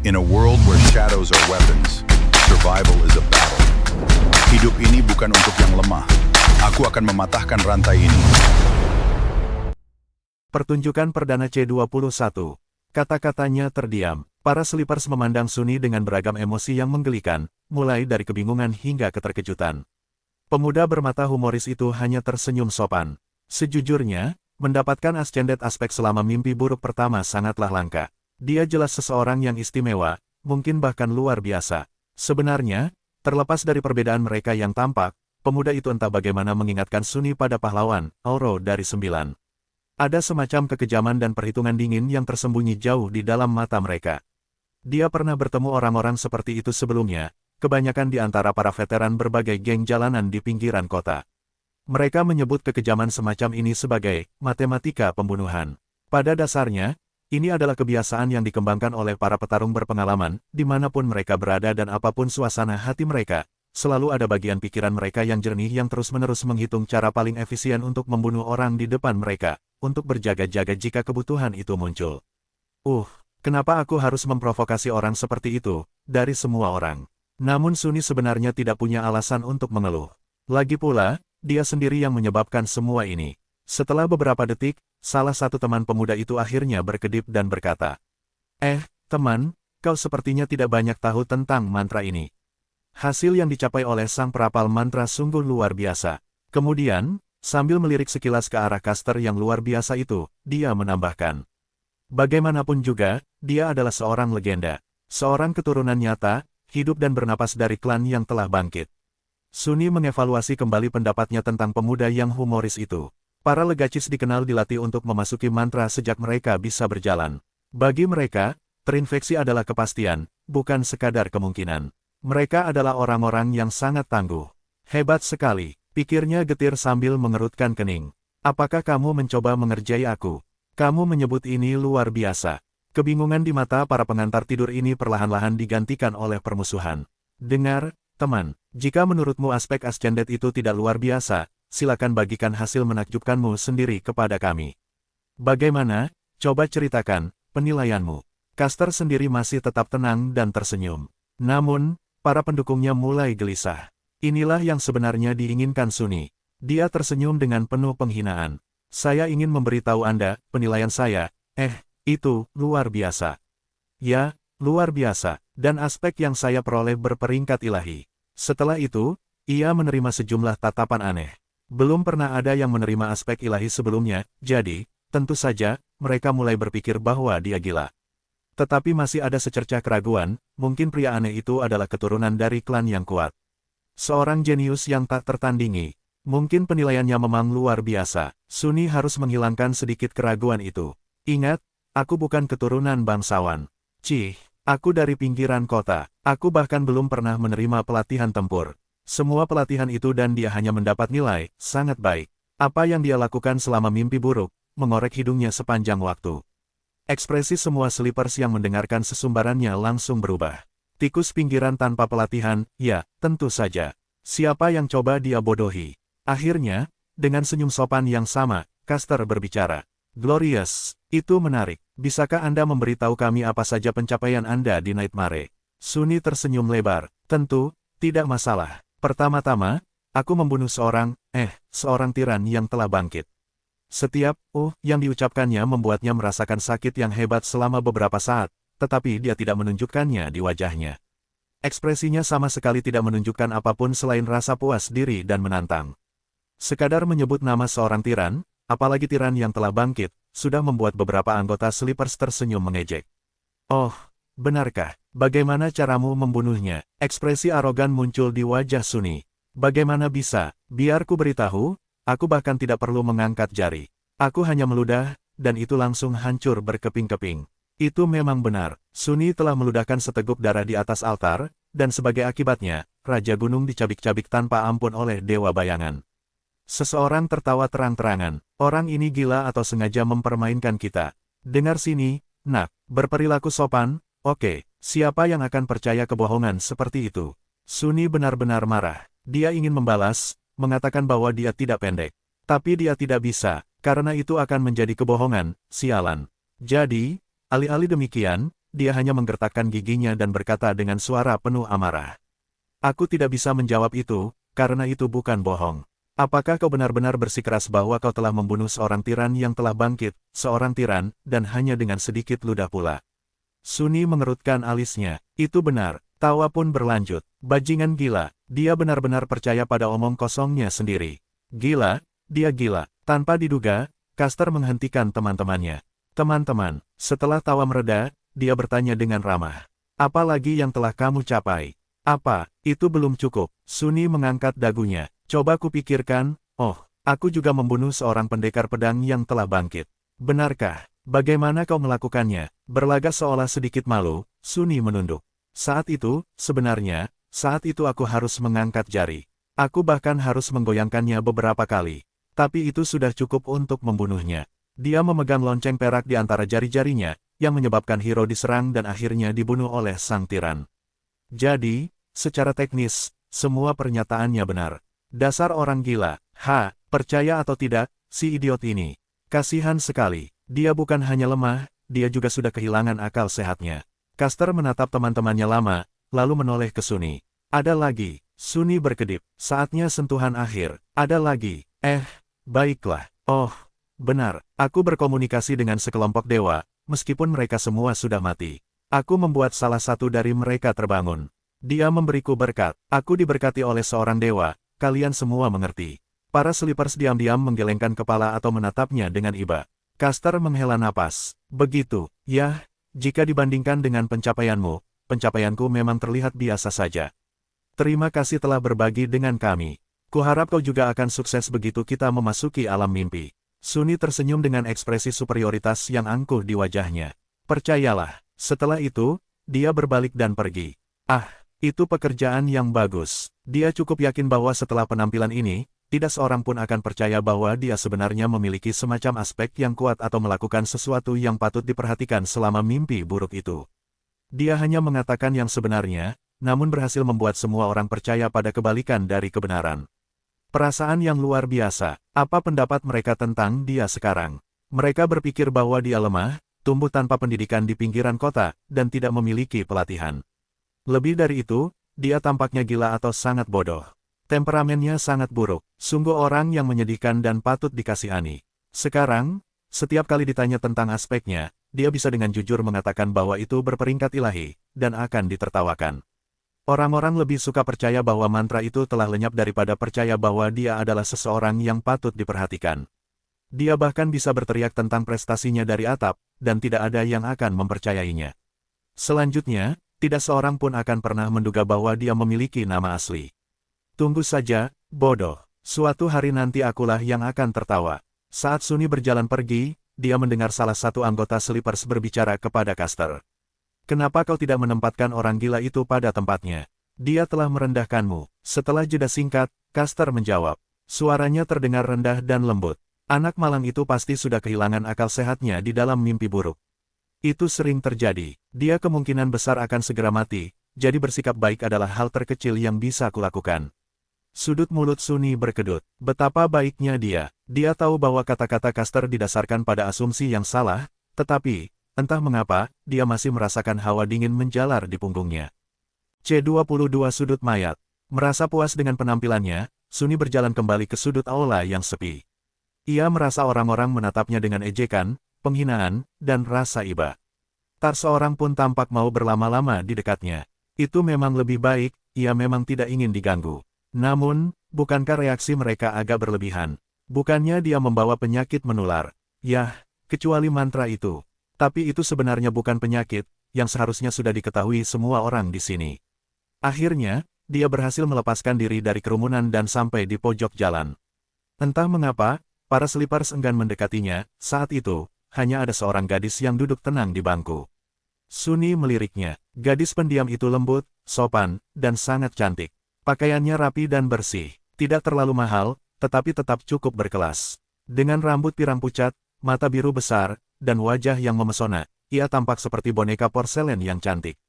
In a world where shadows are weapons, survival is a battle. Hidup ini bukan untuk yang lemah. Aku akan mematahkan rantai ini. Pertunjukan perdana C21. Kata-katanya terdiam. Para Sleepers memandang Sunny dengan beragam emosi yang menggelikan, mulai dari kebingungan hingga keterkejutan. Pemuda bermata humoris itu hanya tersenyum sopan. Sejujurnya, mendapatkan Ascended Aspek selama mimpi buruk pertama sangatlah langka. Dia jelas seseorang yang istimewa, mungkin bahkan luar biasa. Sebenarnya, terlepas dari perbedaan mereka yang tampak, pemuda itu entah bagaimana mengingatkan Sunny pada pahlawan, Auro dari 9. Ada semacam kekejaman dan perhitungan dingin yang tersembunyi jauh di dalam mata mereka. Dia pernah bertemu orang-orang seperti itu sebelumnya, kebanyakan di antara para veteran berbagai geng jalanan di pinggiran kota. Mereka menyebut kekejaman semacam ini sebagai matematika pembunuhan. Pada dasarnya, ini adalah kebiasaan yang dikembangkan oleh para petarung berpengalaman, dimanapun mereka berada dan apapun suasana hati mereka. Selalu ada bagian pikiran mereka yang jernih yang terus-menerus menghitung cara paling efisien untuk membunuh orang di depan mereka, untuk berjaga-jaga jika kebutuhan itu muncul. Kenapa aku harus memprovokasi orang seperti itu, dari semua orang? Namun Sunny sebenarnya tidak punya alasan untuk mengeluh. Lagi pula, dia sendiri yang menyebabkan semua ini. Setelah beberapa detik, salah satu teman pemuda itu akhirnya berkedip dan berkata, teman, kau sepertinya tidak banyak tahu tentang mantra ini. Hasil yang dicapai oleh sang perapal mantra sungguh luar biasa. Kemudian, sambil melirik sekilas ke arah caster yang luar biasa itu, dia menambahkan. Bagaimanapun juga, dia adalah seorang legenda. Seorang keturunan nyata, hidup dan bernapas dari klan yang telah bangkit. Sunny mengevaluasi kembali pendapatnya tentang pemuda yang humoris itu. Para legacis dikenal dilatih untuk memasuki mantra sejak mereka bisa berjalan. Bagi mereka, terinfeksi adalah kepastian, bukan sekadar kemungkinan. Mereka adalah orang-orang yang sangat tangguh. Hebat sekali, pikirnya getir sambil mengerutkan kening. Apakah kamu mencoba mengerjai aku? Kamu menyebut ini luar biasa. Kebingungan di mata para pengantar tidur ini perlahan-lahan digantikan oleh permusuhan. Dengar, teman, jika menurutmu aspek Ascended itu tidak luar biasa, silakan bagikan hasil menakjubkanmu sendiri kepada kami. Bagaimana? Coba ceritakan penilaianmu. Caster sendiri masih tetap tenang dan tersenyum. Namun, para pendukungnya mulai gelisah. Inilah yang sebenarnya diinginkan Sunny. Dia tersenyum dengan penuh penghinaan. Saya ingin memberitahu Anda, penilaian saya, itu luar biasa. Ya, luar biasa, dan aspek yang saya peroleh berperingkat ilahi. Setelah itu, ia menerima sejumlah tatapan aneh. Belum pernah ada yang menerima aspek ilahi sebelumnya, jadi, tentu saja, mereka mulai berpikir bahwa dia gila. Tetapi masih ada secercah keraguan, mungkin pria aneh itu adalah keturunan dari klan yang kuat. Seorang jenius yang tak tertandingi. Mungkin penilaiannya memang luar biasa. Sunny harus menghilangkan sedikit keraguan itu. Ingat, aku bukan keturunan bangsawan. Aku dari pinggiran kota. Aku bahkan belum pernah menerima pelatihan tempur. Semua pelatihan itu dan dia hanya mendapat nilai sangat baik. Apa yang dia lakukan selama mimpi buruk, mengorek hidungnya sepanjang waktu. Ekspresi semua Sleepers yang mendengarkan sesumbarannya langsung berubah. Tikus pinggiran tanpa pelatihan, ya, tentu saja. Siapa yang coba dia bodohi? Akhirnya, dengan senyum sopan yang sama, caster berbicara. Glorious, itu menarik. Bisakah Anda memberitahu kami apa saja pencapaian Anda di Nightmare? Sunny tersenyum lebar. Tentu, tidak masalah. Pertama-tama, aku membunuh seorang tiran yang telah bangkit. Setiap yang diucapkannya membuatnya merasakan sakit yang hebat selama beberapa saat, tetapi dia tidak menunjukkannya di wajahnya. Ekspresinya sama sekali tidak menunjukkan apapun selain rasa puas diri dan menantang. Sekadar menyebut nama seorang tiran, apalagi tiran yang telah bangkit, sudah membuat beberapa anggota Sleepers tersenyum mengejek. Benarkah? Bagaimana caramu membunuhnya? Ekspresi arogan muncul di wajah Sunny. Bagaimana bisa? Biar ku beritahu, aku bahkan tidak perlu mengangkat jari. Aku hanya meludah, dan itu langsung hancur berkeping-keping. Itu memang benar. Sunny telah meludahkan seteguk darah di atas altar, dan sebagai akibatnya, Raja Gunung dicabik-cabik tanpa ampun oleh Dewa Bayangan. Seseorang tertawa terang-terangan. Orang ini gila atau sengaja mempermainkan kita. Dengar sini, nak, berperilaku sopan. Oke, siapa yang akan percaya kebohongan seperti itu? Sunny benar-benar marah. Dia ingin membalas, mengatakan bahwa dia tidak pendek. Tapi dia tidak bisa, karena itu akan menjadi kebohongan, sialan. Jadi, alih-alih demikian, dia hanya menggertakkan giginya dan berkata dengan suara penuh amarah. Aku tidak bisa menjawab itu, karena itu bukan bohong. Apakah kau benar-benar bersikeras bahwa kau telah membunuh seorang tiran yang telah bangkit, seorang tiran, dan hanya dengan sedikit ludah pula? Sunyi mengerutkan alisnya. Itu benar. Tawa pun berlanjut. Bajingan gila. Dia benar-benar percaya pada omong kosongnya sendiri. Gila, dia gila. Tanpa diduga, Caster menghentikan teman-temannya. Teman-teman, setelah tawa mereda, dia bertanya dengan ramah. Apa lagi yang telah kamu capai? Apa, itu belum cukup. Sunyi mengangkat dagunya. Coba kupikirkan, aku juga membunuh seorang pendekar pedang yang telah bangkit. Benarkah? Bagaimana kau melakukannya? Berlagak seolah sedikit malu, Sunyi menunduk. Saat itu, sebenarnya, saat itu aku harus mengangkat jari. Aku bahkan harus menggoyangkannya beberapa kali. Tapi itu sudah cukup untuk membunuhnya. Dia memegang lonceng perak di antara jari-jarinya, yang menyebabkan Hiro diserang dan akhirnya dibunuh oleh sang tiran. Jadi, secara teknis, semua pernyataannya benar. Dasar orang gila, percaya atau tidak, si idiot ini. Kasihan sekali. Dia bukan hanya lemah, dia juga sudah kehilangan akal sehatnya. Caster menatap teman-temannya lama, lalu menoleh ke Sunyi. Ada lagi. Sunyi berkedip. Saatnya sentuhan akhir. Ada lagi. Baiklah. Benar. Aku berkomunikasi dengan sekelompok dewa, meskipun mereka semua sudah mati. Aku membuat salah satu dari mereka terbangun. Dia memberiku berkat. Aku diberkati oleh seorang dewa, kalian semua mengerti. Para Sleepers diam-diam menggelengkan kepala atau menatapnya dengan iba. Caster menghela napas. Begitu, ya, jika dibandingkan dengan pencapaianmu, pencapaianku memang terlihat biasa saja. Terima kasih telah berbagi dengan kami. Kuharap kau juga akan sukses begitu kita memasuki alam mimpi. Sunyi tersenyum dengan ekspresi superioritas yang angkuh di wajahnya. Percayalah, setelah itu, dia berbalik dan pergi. Itu pekerjaan yang bagus. Dia cukup yakin bahwa setelah penampilan ini, tidak seorang pun akan percaya bahwa dia sebenarnya memiliki semacam aspek yang kuat atau melakukan sesuatu yang patut diperhatikan selama mimpi buruk itu. Dia hanya mengatakan yang sebenarnya, namun berhasil membuat semua orang percaya pada kebalikan dari kebenaran. Perasaan yang luar biasa. Apa pendapat mereka tentang dia sekarang? Mereka berpikir bahwa dia lemah, tumbuh tanpa pendidikan di pinggiran kota, dan tidak memiliki pelatihan. Lebih dari itu, dia tampaknya gila atau sangat bodoh. Temperamennya sangat buruk, sungguh orang yang menyedihkan dan patut dikasihani. Sekarang, setiap kali ditanya tentang aspeknya, dia bisa dengan jujur mengatakan bahwa itu berperingkat ilahi, dan akan ditertawakan. Orang-orang lebih suka percaya bahwa mantra itu telah lenyap daripada percaya bahwa dia adalah seseorang yang patut diperhatikan. Dia bahkan bisa berteriak tentang prestasinya dari atap, dan tidak ada yang akan mempercayainya. Selanjutnya, tidak seorang pun akan pernah menduga bahwa dia memiliki nama asli. Tunggu saja, bodoh. Suatu hari nanti akulah yang akan tertawa. Saat Sunyi berjalan pergi, dia mendengar salah satu anggota Sleepers berbicara kepada Caster. Kenapa kau tidak menempatkan orang gila itu pada tempatnya? Dia telah merendahkanmu. Setelah jeda singkat, Caster menjawab. Suaranya terdengar rendah dan lembut. Anak malang itu pasti sudah kehilangan akal sehatnya di dalam mimpi buruk. Itu sering terjadi. Dia kemungkinan besar akan segera mati, jadi bersikap baik adalah hal terkecil yang bisa kulakukan. Sudut mulut Sunyi berkedut. Betapa baiknya dia. Dia tahu bahwa kata-kata Caster didasarkan pada asumsi yang salah, tetapi, entah mengapa, dia masih merasakan hawa dingin menjalar di punggungnya. C22 Sudut Mayat. Merasa puas dengan penampilannya, Sunyi berjalan kembali ke sudut aula yang sepi. Ia merasa orang-orang menatapnya dengan ejekan, penghinaan, dan rasa iba. Tak seorang pun tampak mau berlama-lama di dekatnya. Itu memang lebih baik, ia memang tidak ingin diganggu. Namun, bukankah reaksi mereka agak berlebihan? Bukannya dia membawa penyakit menular? Yah, kecuali mantra itu. Tapi itu sebenarnya bukan penyakit, yang seharusnya sudah diketahui semua orang di sini. Akhirnya, dia berhasil melepaskan diri dari kerumunan dan sampai di pojok jalan. Entah mengapa, para Sleepers enggan mendekatinya. Saat itu, hanya ada seorang gadis yang duduk tenang di bangku. Sunyi meliriknya. Gadis pendiam itu lembut, sopan, dan sangat cantik. Pakaiannya rapi dan bersih, tidak terlalu mahal, tetapi tetap cukup berkelas. Dengan rambut pirang pucat, mata biru besar, dan wajah yang memesona, ia tampak seperti boneka porselen yang cantik.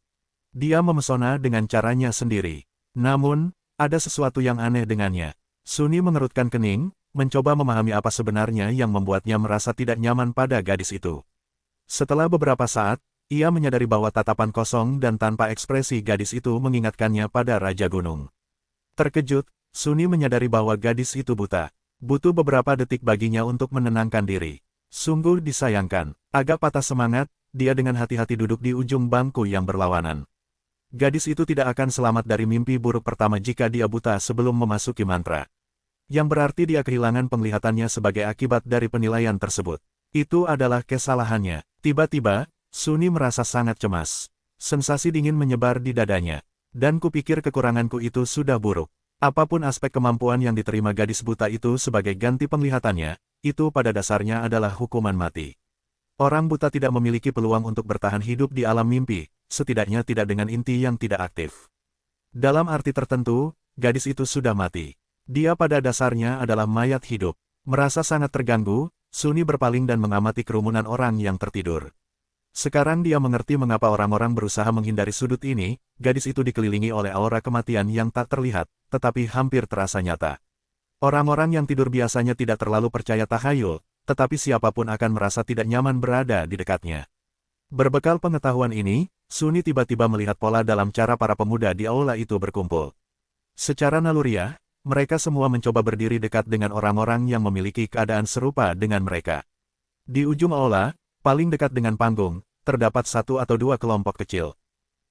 Dia memesona dengan caranya sendiri. Namun, ada sesuatu yang aneh dengannya. Sunyi mengerutkan kening, mencoba memahami apa sebenarnya yang membuatnya merasa tidak nyaman pada gadis itu. Setelah beberapa saat, Ia menyadari bahwa tatapan kosong dan tanpa ekspresi gadis itu mengingatkannya pada Raja Gunung. Terkejut, Suni menyadari bahwa gadis itu buta. Butuh beberapa detik baginya untuk menenangkan diri. Sungguh disayangkan. Agak patah semangat, dia dengan hati-hati duduk di ujung bangku yang berlawanan. Gadis itu tidak akan selamat dari mimpi buruk pertama jika dia buta sebelum memasuki mantra. Yang berarti dia kehilangan penglihatannya sebagai akibat dari penilaian tersebut. Itu adalah kesalahannya. Tiba-tiba, Suni merasa sangat cemas. Sensasi dingin menyebar di dadanya. Dan kupikir kekuranganku itu sudah buruk. Apapun aspek kemampuan yang diterima gadis buta itu sebagai ganti penglihatannya, itu pada dasarnya adalah hukuman mati. Orang buta tidak memiliki peluang untuk bertahan hidup di alam mimpi, setidaknya tidak dengan inti yang tidak aktif. Dalam arti tertentu, gadis itu sudah mati. Dia pada dasarnya adalah mayat hidup. Merasa sangat terganggu, Suni berpaling dan mengamati kerumunan orang yang tertidur. Sekarang dia mengerti mengapa orang-orang berusaha menghindari sudut ini. Gadis itu dikelilingi oleh aura kematian yang tak terlihat, tetapi hampir terasa nyata. Orang-orang yang tidur biasanya tidak terlalu percaya tahayul, tetapi siapapun akan merasa tidak nyaman berada di dekatnya. Berbekal pengetahuan ini, Suni tiba-tiba melihat pola dalam cara para pemuda di aula itu berkumpul. Secara naluriah, mereka semua mencoba berdiri dekat dengan orang-orang yang memiliki keadaan serupa dengan mereka. Di ujung aula, paling dekat dengan panggung, terdapat satu atau dua kelompok kecil.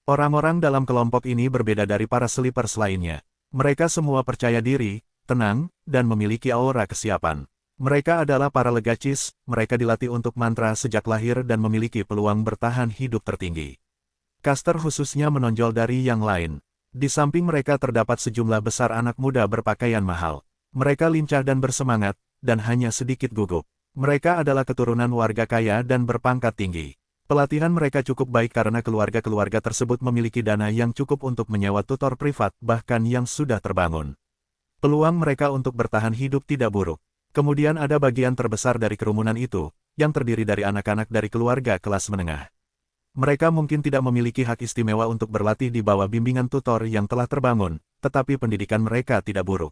Orang-orang dalam kelompok ini berbeda dari para sleepers lainnya. Mereka semua percaya diri, tenang, dan memiliki aura kesiapan. Mereka adalah para legacis, mereka dilatih untuk mantra sejak lahir dan memiliki peluang bertahan hidup tertinggi. Caster khususnya menonjol dari yang lain. Di samping mereka terdapat sejumlah besar anak muda berpakaian mahal. Mereka lincah dan bersemangat, dan hanya sedikit gugup. Mereka adalah keturunan warga kaya dan berpangkat tinggi. Pelatihan mereka cukup baik karena keluarga-keluarga tersebut memiliki dana yang cukup untuk menyewa tutor privat bahkan yang sudah terbangun. Peluang mereka untuk bertahan hidup tidak buruk. Kemudian ada bagian terbesar dari kerumunan itu, yang terdiri dari anak-anak dari keluarga kelas menengah. Mereka mungkin tidak memiliki hak istimewa untuk berlatih di bawah bimbingan tutor yang telah terbangun, tetapi pendidikan mereka tidak buruk.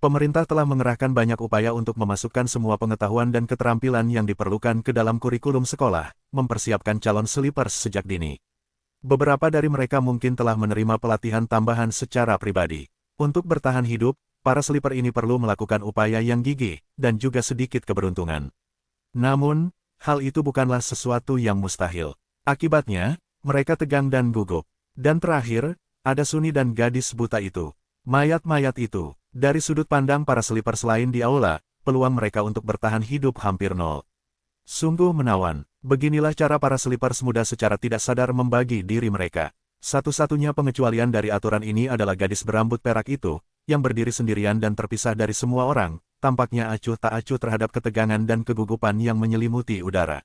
Pemerintah telah mengerahkan banyak upaya untuk memasukkan semua pengetahuan dan keterampilan yang diperlukan ke dalam kurikulum sekolah, mempersiapkan calon sleepers sejak dini. Beberapa dari mereka mungkin telah menerima pelatihan tambahan secara pribadi. Untuk bertahan hidup, para sleeper ini perlu melakukan upaya yang gigih, dan juga sedikit keberuntungan. Namun, hal itu bukanlah sesuatu yang mustahil. Akibatnya, mereka tegang dan gugup. Dan terakhir, ada Suni dan gadis buta itu. Mayat-mayat itu. Dari sudut pandang para sleepers lain di aula, peluang mereka untuk bertahan hidup hampir nol. Sungguh menawan. Beginilah cara para sleepers muda secara tidak sadar membagi diri mereka. Satu-satunya pengecualian dari aturan ini adalah gadis berambut perak itu, yang berdiri sendirian dan terpisah dari semua orang, tampaknya acuh tak acuh terhadap ketegangan dan kegugupan yang menyelimuti udara.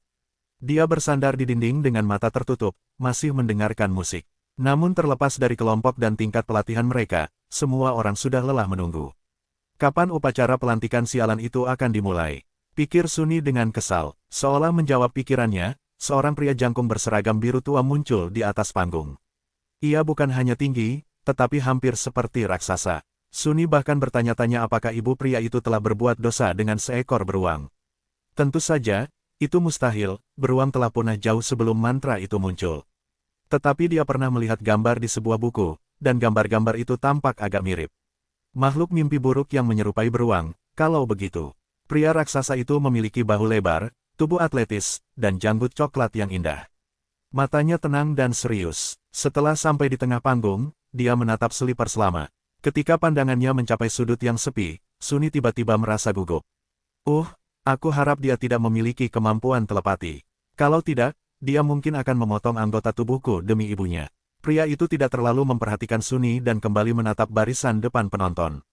Dia bersandar di dinding dengan mata tertutup, masih mendengarkan musik. Namun terlepas dari kelompok dan tingkat pelatihan mereka, semua orang sudah lelah menunggu. Kapan upacara pelantikan sialan itu akan dimulai? Pikir Suni dengan kesal. Seolah menjawab pikirannya, seorang pria jangkung berseragam biru tua muncul di atas panggung. Ia bukan hanya tinggi, tetapi hampir seperti raksasa. Suni bahkan bertanya-tanya apakah ibu pria itu telah berbuat dosa dengan seekor beruang. Tentu saja, itu mustahil, beruang telah punah jauh sebelum mantra itu muncul. Tetapi dia pernah melihat gambar di sebuah buku, dan gambar-gambar itu tampak agak mirip. Makhluk mimpi buruk yang menyerupai beruang, kalau begitu. Pria raksasa itu memiliki bahu lebar, tubuh atletis, dan janggut coklat yang indah. Matanya tenang dan serius. Setelah sampai di tengah panggung, dia menatap sleepers lama. Ketika pandangannya mencapai sudut yang sepi, Suni tiba-tiba merasa gugup. Aku harap dia tidak memiliki kemampuan telepati. Kalau tidak, dia mungkin akan memotong anggota tubuhku demi ibunya. Pria itu tidak terlalu memperhatikan Suni dan kembali menatap barisan depan penonton.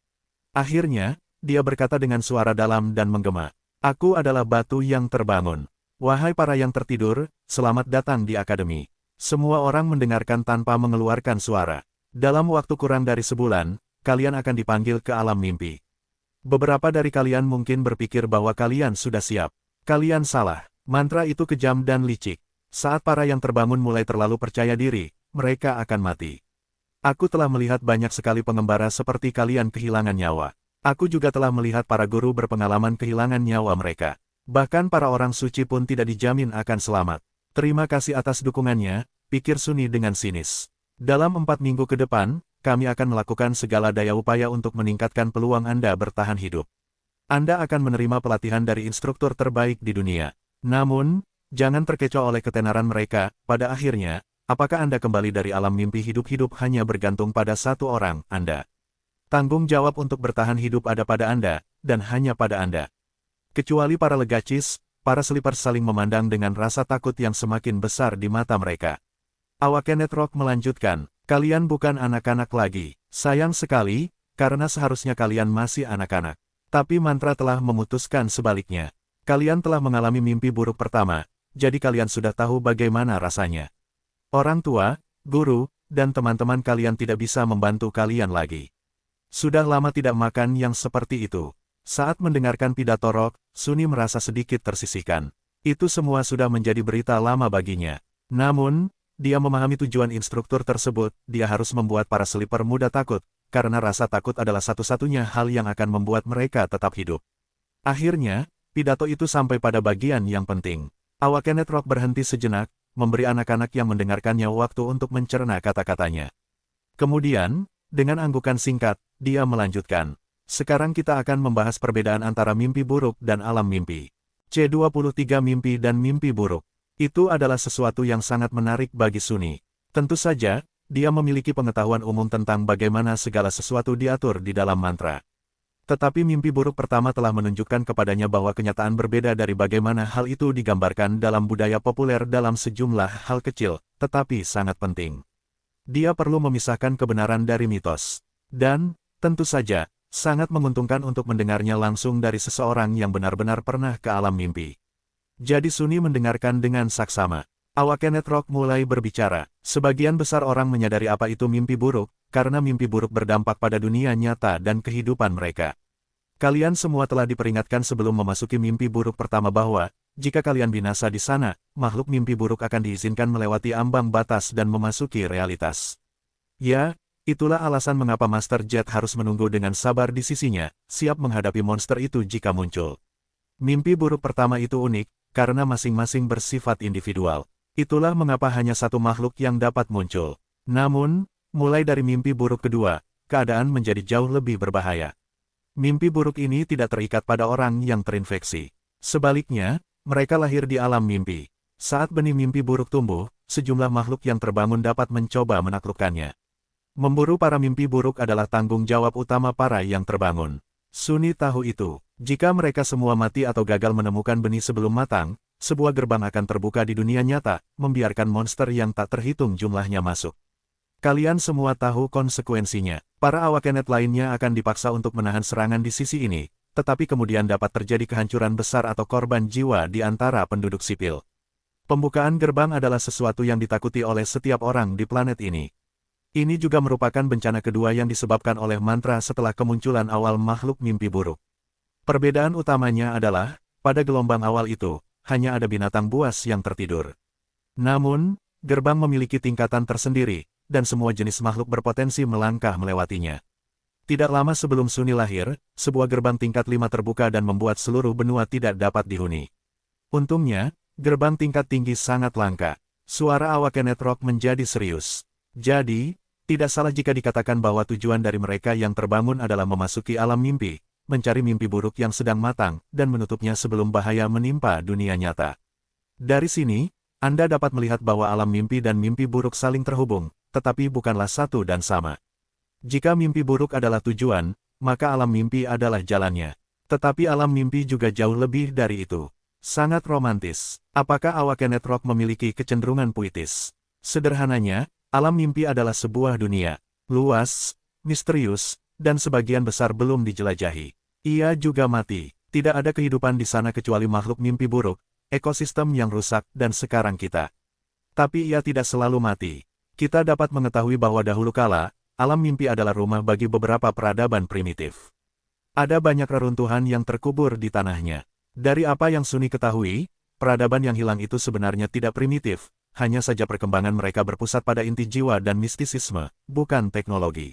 Akhirnya, dia berkata dengan suara dalam dan menggema. Aku adalah batu yang terbangun. Wahai para yang tertidur, selamat datang di akademi. Semua orang mendengarkan tanpa mengeluarkan suara. Dalam waktu kurang dari sebulan, kalian akan dipanggil ke alam mimpi. Beberapa dari kalian mungkin berpikir bahwa kalian sudah siap. Kalian salah. Mantra itu kejam dan licik. Saat para yang terbangun mulai terlalu percaya diri, mereka akan mati. Aku telah melihat banyak sekali pengembara seperti kalian kehilangan nyawa. Aku juga telah melihat para guru berpengalaman kehilangan nyawa mereka. Bahkan para orang suci pun tidak dijamin akan selamat. Terima kasih atas dukungannya, pikir Suni dengan sinis. Dalam 4 minggu ke depan, kami akan melakukan segala daya upaya untuk meningkatkan peluang Anda bertahan hidup. Anda akan menerima pelatihan dari instruktur terbaik di dunia. Namun, jangan terkecoh oleh ketenaran mereka. Pada akhirnya, apakah Anda kembali dari alam mimpi hidup-hidup hanya bergantung pada satu orang, Anda? Tanggung jawab untuk bertahan hidup ada pada Anda, dan hanya pada Anda. Kecuali para legacis, para Sleepers saling memandang dengan rasa takut yang semakin besar di mata mereka. Awakening Rock melanjutkan, kalian bukan anak-anak lagi. Sayang sekali, karena seharusnya kalian masih anak-anak. Tapi mantra telah memutuskan sebaliknya. Kalian telah mengalami mimpi buruk pertama, jadi kalian sudah tahu bagaimana rasanya. Orang tua, guru, dan teman-teman kalian tidak bisa membantu kalian lagi. Sudah lama tidak makan yang seperti itu. Saat mendengarkan pidato Rock, Suni merasa sedikit tersisihkan. Itu semua sudah menjadi berita lama baginya. Namun, dia memahami tujuan instruktur tersebut, dia harus membuat para Sleeper muda takut, karena rasa takut adalah satu-satunya hal yang akan membuat mereka tetap hidup. Akhirnya, pidato itu sampai pada bagian yang penting. Awakening Rock berhenti sejenak, memberi anak-anak yang mendengarkannya waktu untuk mencerna kata-katanya. Kemudian, dengan anggukan singkat, dia melanjutkan. Sekarang kita akan membahas perbedaan antara mimpi buruk dan alam mimpi. C23 mimpi dan mimpi buruk. Itu adalah sesuatu yang sangat menarik bagi Suni. Tentu saja, dia memiliki pengetahuan umum tentang bagaimana segala sesuatu diatur di dalam mantra. Tetapi mimpi buruk pertama telah menunjukkan kepadanya bahwa kenyataan berbeda dari bagaimana hal itu digambarkan dalam budaya populer dalam sejumlah hal kecil, tetapi sangat penting. Dia perlu memisahkan kebenaran dari mitos. Dan, tentu saja, sangat menguntungkan untuk mendengarnya langsung dari seseorang yang benar-benar pernah ke alam mimpi. Jadi Suni mendengarkan dengan saksama. Awakening Rock mulai berbicara. Sebagian besar orang menyadari apa itu mimpi buruk, karena mimpi buruk berdampak pada dunia nyata dan kehidupan mereka. Kalian semua telah diperingatkan sebelum memasuki mimpi buruk pertama bahwa, jika kalian binasa di sana, makhluk mimpi buruk akan diizinkan melewati ambang batas dan memasuki realitas. Ya, itulah alasan mengapa Master Jet harus menunggu dengan sabar di sisinya, siap menghadapi monster itu jika muncul. Mimpi buruk pertama itu unik, karena masing-masing bersifat individual. Itulah mengapa hanya satu makhluk yang dapat muncul. Namun, mulai dari mimpi buruk kedua, keadaan menjadi jauh lebih berbahaya. Mimpi buruk ini tidak terikat pada orang yang terinfeksi. Sebaliknya, mereka lahir di alam mimpi. Saat benih mimpi buruk tumbuh, sejumlah makhluk yang terbangun dapat mencoba menaklukkannya. Memburu para mimpi buruk adalah tanggung jawab utama para yang terbangun. Suni tahu itu. Jika mereka semua mati atau gagal menemukan benih sebelum matang, sebuah gerbang akan terbuka di dunia nyata, membiarkan monster yang tak terhitung jumlahnya masuk. Kalian semua tahu konsekuensinya. Para awakening lainnya akan dipaksa untuk menahan serangan di sisi ini, tetapi kemudian dapat terjadi kehancuran besar atau korban jiwa di antara penduduk sipil. Pembukaan gerbang adalah sesuatu yang ditakuti oleh setiap orang di planet ini. Ini juga merupakan bencana kedua yang disebabkan oleh mantra setelah kemunculan awal makhluk mimpi buruk. Perbedaan utamanya adalah, pada gelombang awal itu, hanya ada binatang buas yang tertidur. Namun, gerbang memiliki tingkatan tersendiri, dan semua jenis makhluk berpotensi melangkah melewatinya. Tidak lama sebelum Suni lahir, sebuah gerbang tingkat 5 terbuka dan membuat seluruh benua tidak dapat dihuni. Untungnya, gerbang tingkat tinggi sangat langka. Suara Awakening Rock menjadi serius. Jadi, tidak salah jika dikatakan bahwa tujuan dari mereka yang terbangun adalah memasuki alam mimpi, mencari mimpi buruk yang sedang matang, dan menutupnya sebelum bahaya menimpa dunia nyata. Dari sini, Anda dapat melihat bahwa alam mimpi dan mimpi buruk saling terhubung, tetapi bukanlah satu dan sama. Jika mimpi buruk adalah tujuan, maka alam mimpi adalah jalannya. Tetapi alam mimpi juga jauh lebih dari itu. Sangat romantis. Apakah Awakening Rock memiliki kecenderungan puitis? Sederhananya, alam mimpi adalah sebuah dunia, luas, misterius, dan sebagian besar belum dijelajahi. Ia juga mati. Tidak ada kehidupan di sana kecuali makhluk mimpi buruk, ekosistem yang rusak, dan sekarang kita. Tapi ia tidak selalu mati. Kita dapat mengetahui bahwa dahulu kala, alam mimpi adalah rumah bagi beberapa peradaban primitif. Ada banyak reruntuhan yang terkubur di tanahnya. Dari apa yang Suni ketahui, peradaban yang hilang itu sebenarnya tidak primitif, hanya saja perkembangan mereka berpusat pada inti jiwa dan mistisisme, bukan teknologi.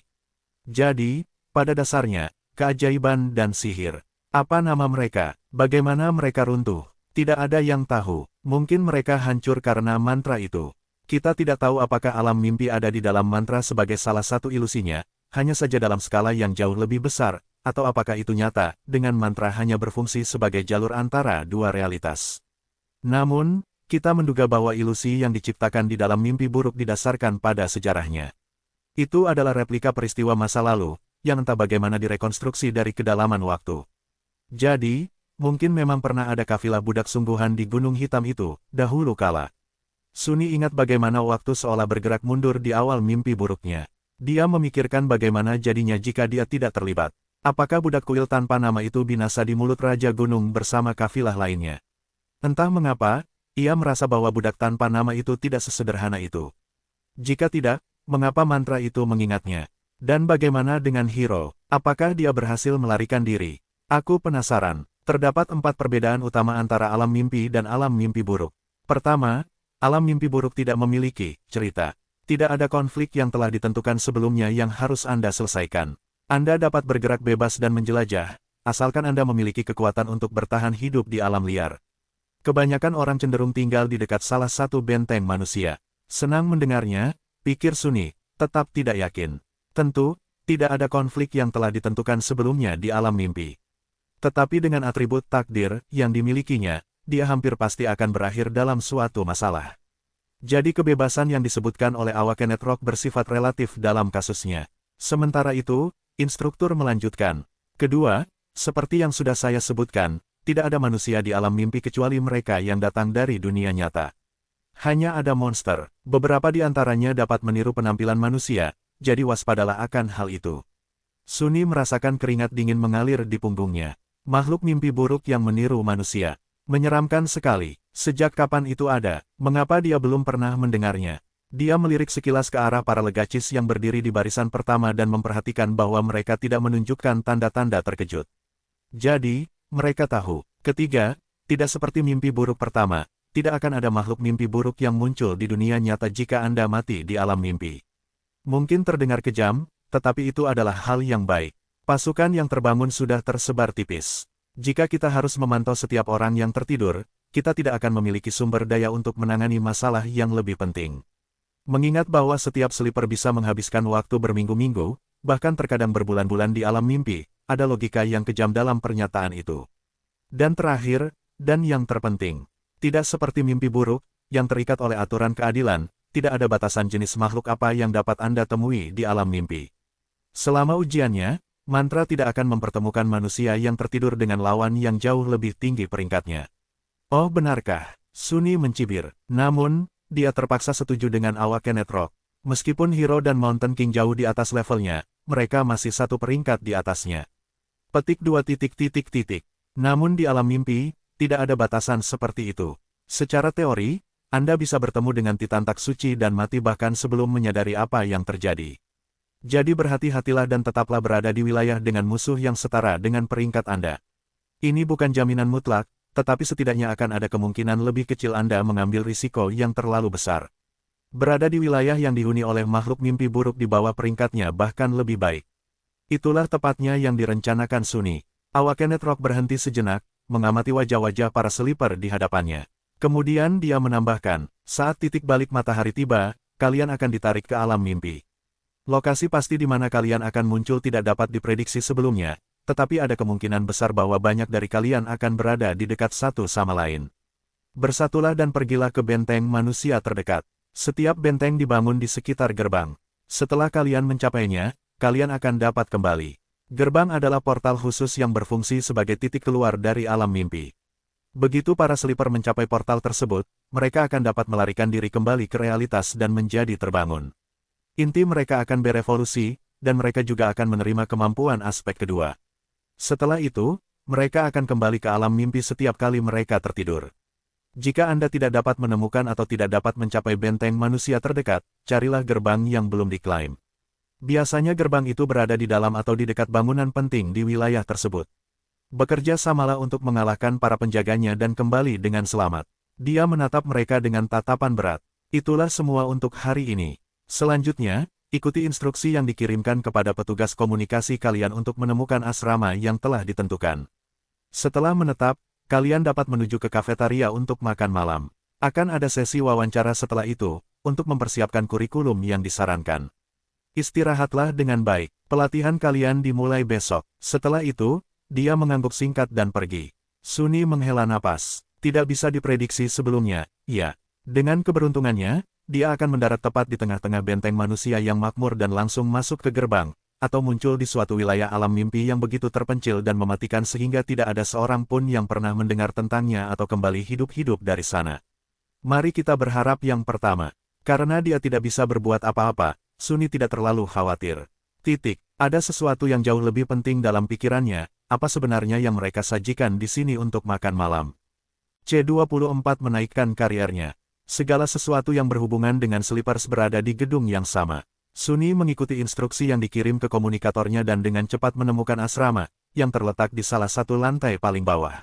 Jadi, pada dasarnya, keajaiban dan sihir. Apa nama mereka? Bagaimana mereka runtuh? Tidak ada yang tahu, mungkin mereka hancur karena mantra itu. Kita tidak tahu apakah alam mimpi ada di dalam mantra sebagai salah satu ilusinya, hanya saja dalam skala yang jauh lebih besar, atau apakah itu nyata, dengan mantra hanya berfungsi sebagai jalur antara dua realitas. Namun, kita menduga bahwa ilusi yang diciptakan di dalam mimpi buruk didasarkan pada sejarahnya. Itu adalah replika peristiwa masa lalu, yang entah bagaimana direkonstruksi dari kedalaman waktu. Jadi, mungkin memang pernah ada kafilah budak sungguhan di Gunung Hitam itu, dahulu kala. Sunni ingat bagaimana waktu seolah bergerak mundur di awal mimpi buruknya. Dia memikirkan bagaimana jadinya jika dia tidak terlibat. Apakah budak kuil tanpa nama itu binasa di mulut Raja Gunung bersama kafilah lainnya? Entah mengapa, ia merasa bahwa budak tanpa nama itu tidak sesederhana itu. Jika tidak, mengapa mantra itu mengingatnya? Dan bagaimana dengan Hiro? Apakah dia berhasil melarikan diri? Aku penasaran. Terdapat 4 perbedaan utama antara alam mimpi dan alam mimpi buruk. Pertama, alam mimpi buruk tidak memiliki cerita. Tidak ada konflik yang telah ditentukan sebelumnya yang harus Anda selesaikan. Anda dapat bergerak bebas dan menjelajah, asalkan Anda memiliki kekuatan untuk bertahan hidup di alam liar. Kebanyakan orang cenderung tinggal di dekat salah satu benteng manusia. Senang mendengarnya, pikir Sunni, tetap tidak yakin. Tentu, tidak ada konflik yang telah ditentukan sebelumnya di alam mimpi. Tetapi dengan atribut takdir yang dimilikinya, dia hampir pasti akan berakhir dalam suatu masalah. Jadi kebebasan yang disebutkan oleh Awakening Rock bersifat relatif dalam kasusnya. Sementara itu, instruktur melanjutkan. Kedua, seperti yang sudah saya sebutkan, tidak ada manusia di alam mimpi kecuali mereka yang datang dari dunia nyata. Hanya ada monster, beberapa di antaranya dapat meniru penampilan manusia, jadi waspadalah akan hal itu. Sunni merasakan keringat dingin mengalir di punggungnya. Makhluk mimpi buruk yang meniru manusia. Menyeramkan sekali. Sejak kapan itu ada? Mengapa dia belum pernah mendengarnya? Dia melirik sekilas ke arah para legacis yang berdiri di barisan pertama dan memperhatikan bahwa mereka tidak menunjukkan tanda-tanda terkejut. Jadi, mereka tahu. Ketiga, tidak seperti mimpi buruk pertama, tidak akan ada makhluk mimpi buruk yang muncul di dunia nyata jika Anda mati di alam mimpi. Mungkin terdengar kejam, tetapi itu adalah hal yang baik. Pasukan yang terbangun sudah tersebar tipis. Jika kita harus memantau setiap orang yang tertidur, kita tidak akan memiliki sumber daya untuk menangani masalah yang lebih penting. Mengingat bahwa setiap sleeper bisa menghabiskan waktu berminggu-minggu, bahkan terkadang berbulan-bulan di alam mimpi, ada logika yang kejam dalam pernyataan itu. Dan terakhir, dan yang terpenting, tidak seperti mimpi buruk, yang terikat oleh aturan keadilan, tidak ada batasan jenis makhluk apa yang dapat Anda temui di alam mimpi. Selama ujiannya, mantra tidak akan mempertemukan manusia yang tertidur dengan lawan yang jauh lebih tinggi peringkatnya. Oh benarkah? Sunni mencibir. Namun, dia terpaksa setuju dengan Awakening Rock. Meskipun Hero dan Mountain King jauh di atas levelnya, mereka masih satu peringkat di atasnya. Petik 2. Namun di alam mimpi, tidak ada batasan seperti itu. Secara teori, Anda bisa bertemu dengan Titan Tak Suci dan mati bahkan sebelum menyadari apa yang terjadi. Jadi berhati-hatilah dan tetaplah berada di wilayah dengan musuh yang setara dengan peringkat Anda. Ini bukan jaminan mutlak, tetapi setidaknya akan ada kemungkinan lebih kecil Anda mengambil risiko yang terlalu besar. Berada di wilayah yang dihuni oleh makhluk mimpi buruk di bawah peringkatnya bahkan lebih baik. Itulah tepatnya yang direncanakan Sunni. Awakening Rock berhenti sejenak, mengamati wajah-wajah para sleeper di hadapannya. Kemudian dia menambahkan, saat titik balik matahari tiba, kalian akan ditarik ke alam mimpi. Lokasi pasti di mana kalian akan muncul tidak dapat diprediksi sebelumnya, tetapi ada kemungkinan besar bahwa banyak dari kalian akan berada di dekat satu sama lain. Bersatulah dan pergilah ke benteng manusia terdekat. Setiap benteng dibangun di sekitar gerbang. Setelah kalian mencapainya, kalian akan dapat kembali. Gerbang adalah portal khusus yang berfungsi sebagai titik keluar dari alam mimpi. Begitu para sleeper mencapai portal tersebut, mereka akan dapat melarikan diri kembali ke realitas dan menjadi terbangun. Inti mereka akan berevolusi, dan mereka juga akan menerima kemampuan aspek kedua. Setelah itu, mereka akan kembali ke alam mimpi setiap kali mereka tertidur. Jika Anda tidak dapat menemukan atau tidak dapat mencapai benteng manusia terdekat, carilah gerbang yang belum diklaim. Biasanya gerbang itu berada di dalam atau di dekat bangunan penting di wilayah tersebut. Bekerja samalah untuk mengalahkan para penjaganya dan kembali dengan selamat. Dia menatap mereka dengan tatapan berat. Itulah semua untuk hari ini. Selanjutnya, ikuti instruksi yang dikirimkan kepada petugas komunikasi kalian untuk menemukan asrama yang telah ditentukan. Setelah menetap, kalian dapat menuju ke kafetaria untuk makan malam. Akan ada sesi wawancara setelah itu, untuk mempersiapkan kurikulum yang disarankan. Istirahatlah dengan baik, pelatihan kalian dimulai besok. Setelah itu, dia mengangguk singkat dan pergi. Sunny menghela napas. Tidak bisa diprediksi sebelumnya, ya. Dengan keberuntungannya, dia akan mendarat tepat di tengah-tengah benteng manusia yang makmur dan langsung masuk ke gerbang, atau muncul di suatu wilayah alam mimpi yang begitu terpencil dan mematikan sehingga tidak ada seorang pun yang pernah mendengar tentangnya atau kembali hidup-hidup dari sana. Mari kita berharap yang pertama. Karena dia tidak bisa berbuat apa-apa, Sunny tidak terlalu khawatir. Ada sesuatu yang jauh lebih penting dalam pikirannya, apa sebenarnya yang mereka sajikan di sini untuk makan malam. C24 menaikkan kariernya. Segala sesuatu yang berhubungan dengan Slippers berada di gedung yang sama. Sunny mengikuti instruksi yang dikirim ke komunikatornya dan dengan cepat menemukan asrama, yang terletak di salah satu lantai paling bawah.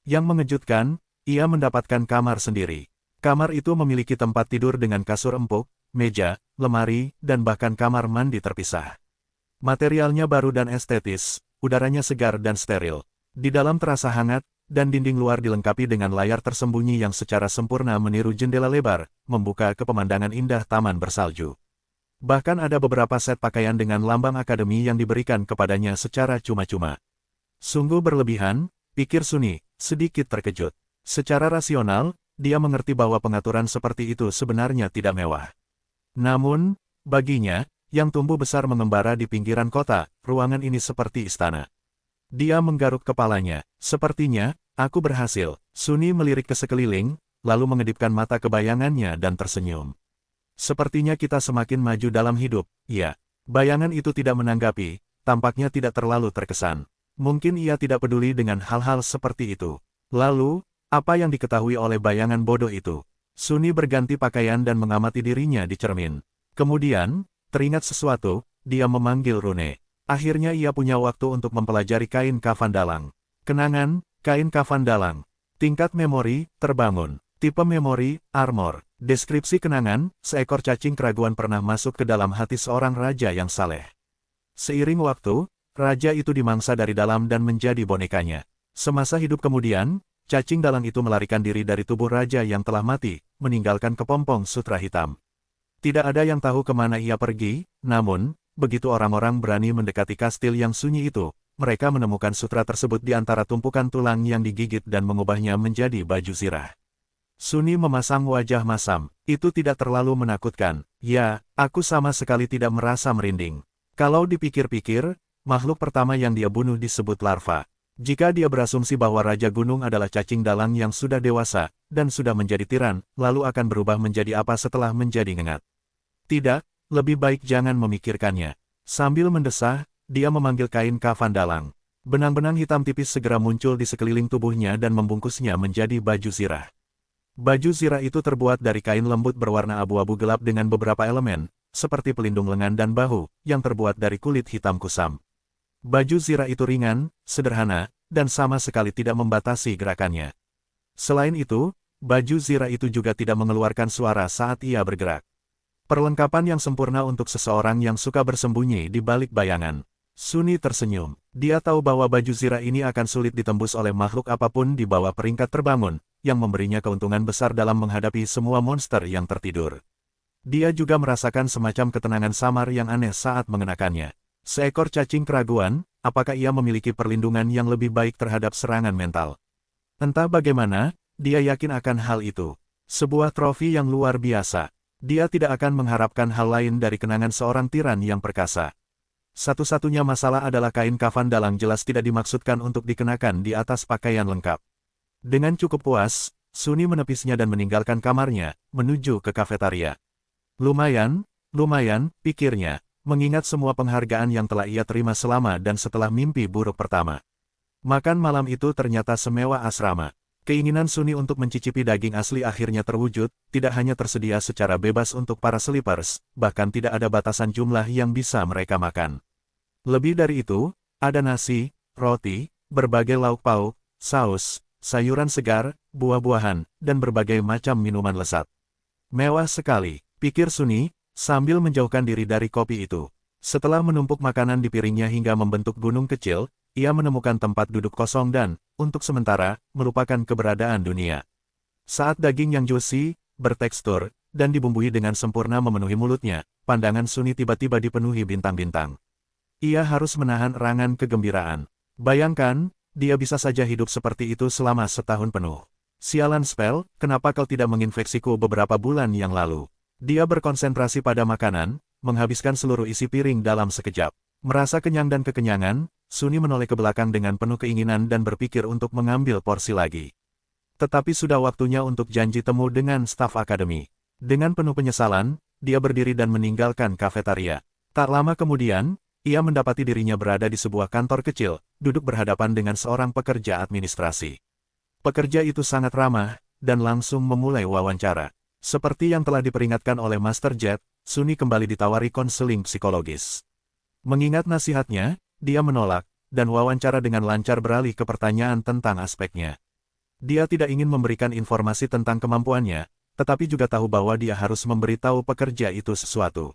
Yang mengejutkan, ia mendapatkan kamar sendiri. Kamar itu memiliki tempat tidur dengan kasur empuk, meja, lemari, dan bahkan kamar mandi terpisah. Materialnya baru dan estetis, udaranya segar dan steril. Di dalam terasa hangat, dan dinding luar dilengkapi dengan layar tersembunyi yang secara sempurna meniru jendela lebar, membuka ke pemandangan indah taman bersalju. Bahkan ada beberapa set pakaian dengan lambang akademi yang diberikan kepadanya secara cuma-cuma. Sungguh berlebihan, pikir Sunny, sedikit terkejut. Secara rasional, dia mengerti bahwa pengaturan seperti itu sebenarnya tidak mewah. Namun, baginya, yang tumbuh besar mengembara di pinggiran kota, ruangan ini seperti istana. Dia menggaruk kepalanya. Sepertinya, aku berhasil. Sunny melirik ke sekeliling, lalu mengedipkan mata ke bayangannya dan tersenyum. Sepertinya kita semakin maju dalam hidup, ya. Bayangan itu tidak menanggapi, tampaknya tidak terlalu terkesan. Mungkin ia tidak peduli dengan hal-hal seperti itu. Lalu, apa yang diketahui oleh bayangan bodoh itu? Sunny berganti pakaian dan mengamati dirinya di cermin. Kemudian, teringat sesuatu, dia memanggil Rune. Akhirnya ia punya waktu untuk mempelajari kain kafan dalang. Kenangan, kain kafan dalang. Tingkat memori, terbangun. Tipe memori, armor. Deskripsi kenangan, seekor cacing keraguan pernah masuk ke dalam hati seorang raja yang saleh. Seiring waktu, raja itu dimangsa dari dalam dan menjadi bonekanya. Semasa hidup kemudian, cacing dalang itu melarikan diri dari tubuh raja yang telah mati, meninggalkan kepompong sutra hitam. Tidak ada yang tahu kemana ia pergi, namun, begitu orang-orang berani mendekati kastil yang sunyi itu, mereka menemukan sutra tersebut di antara tumpukan tulang yang digigit dan mengubahnya menjadi baju zirah. Sunny memasang wajah masam, itu tidak terlalu menakutkan. Ya, aku sama sekali tidak merasa merinding. Kalau dipikir-pikir, makhluk pertama yang dia bunuh disebut larva. Jika dia berasumsi bahwa Raja Gunung adalah cacing dalang yang sudah dewasa, dan sudah menjadi tiran, lalu akan berubah menjadi apa setelah menjadi ngengat? Tidak, lebih baik jangan memikirkannya. Sambil mendesah, dia memanggil kain kafan dalang. Benang-benang hitam tipis segera muncul di sekeliling tubuhnya dan membungkusnya menjadi baju zirah. Baju zirah itu terbuat dari kain lembut berwarna abu-abu gelap dengan beberapa elemen, seperti pelindung lengan dan bahu, yang terbuat dari kulit hitam kusam. Baju zirah itu ringan, sederhana, dan sama sekali tidak membatasi gerakannya. Selain itu, baju zirah itu juga tidak mengeluarkan suara saat ia bergerak. Perlengkapan yang sempurna untuk seseorang yang suka bersembunyi di balik bayangan. Sunny tersenyum. Dia tahu bahwa baju zirah ini akan sulit ditembus oleh makhluk apapun di bawah peringkat terbangun, yang memberinya keuntungan besar dalam menghadapi semua monster yang tertidur. Dia juga merasakan semacam ketenangan samar yang aneh saat mengenakannya. Seekor cacing keraguan, apakah ia memiliki perlindungan yang lebih baik terhadap serangan mental? Entah bagaimana, dia yakin akan hal itu. Sebuah trofi yang luar biasa. Dia tidak akan mengharapkan hal lain dari kenangan seorang tiran yang perkasa. Satu-satunya masalah adalah kain kafan dalang jelas tidak dimaksudkan untuk dikenakan di atas pakaian lengkap. Dengan cukup puas, Sunny menepisnya dan meninggalkan kamarnya, menuju ke kafetaria. Lumayan, pikirnya. Mengingat semua penghargaan yang telah ia terima selama dan setelah mimpi buruk pertama. Makan malam itu ternyata semewah asrama. Keinginan Sunny untuk mencicipi daging asli akhirnya terwujud, tidak hanya tersedia secara bebas untuk para Slippers, bahkan tidak ada batasan jumlah yang bisa mereka makan. Lebih dari itu, ada nasi, roti, berbagai lauk pauk, saus, sayuran segar, buah-buahan, dan berbagai macam minuman lezat. Mewah sekali, pikir Sunny, sambil menjauhkan diri dari kopi itu. Setelah menumpuk makanan di piringnya hingga membentuk gunung kecil, ia menemukan tempat duduk kosong dan, untuk sementara, melupakan keberadaan dunia. Saat daging yang juicy, bertekstur, dan dibumbui dengan sempurna memenuhi mulutnya, pandangan Sunny tiba-tiba dipenuhi bintang-bintang. Ia harus menahan erangan kegembiraan. Bayangkan, dia bisa saja hidup seperti itu selama setahun penuh. Sialan spell, kenapa kau tidak menginfeksiku beberapa bulan yang lalu? Dia berkonsentrasi pada makanan, menghabiskan seluruh isi piring dalam sekejap. Merasa kenyang dan kekenyangan, Sunny menoleh ke belakang dengan penuh keinginan dan berpikir untuk mengambil porsi lagi. Tetapi sudah waktunya untuk janji temu dengan staf akademi. Dengan penuh penyesalan, dia berdiri dan meninggalkan kafetaria. Tak lama kemudian, ia mendapati dirinya berada di sebuah kantor kecil, duduk berhadapan dengan seorang pekerja administrasi. Pekerja itu sangat ramah, dan langsung memulai wawancara. Seperti yang telah diperingatkan oleh Master Jet, Sunny kembali ditawari konseling psikologis. Mengingat nasihatnya, dia menolak, dan wawancara dengan lancar beralih ke pertanyaan tentang aspeknya. Dia tidak ingin memberikan informasi tentang kemampuannya, tetapi juga tahu bahwa dia harus memberitahu pekerja itu sesuatu.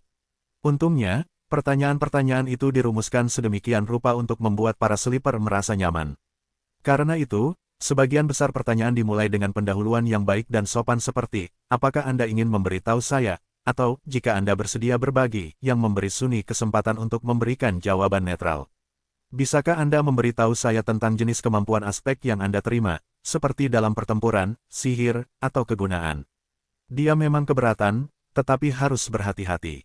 Untungnya, pertanyaan-pertanyaan itu dirumuskan sedemikian rupa untuk membuat para sleeper merasa nyaman. Karena itu, sebagian besar pertanyaan dimulai dengan pendahuluan yang baik dan sopan seperti, apakah Anda ingin memberitahu saya, atau, jika Anda bersedia berbagi, yang memberi Sunny kesempatan untuk memberikan jawaban netral. Bisakah Anda memberitahu saya tentang jenis kemampuan aspek yang Anda terima, seperti dalam pertempuran, sihir, atau kegunaan? Dia memang keberatan, tetapi harus berhati-hati.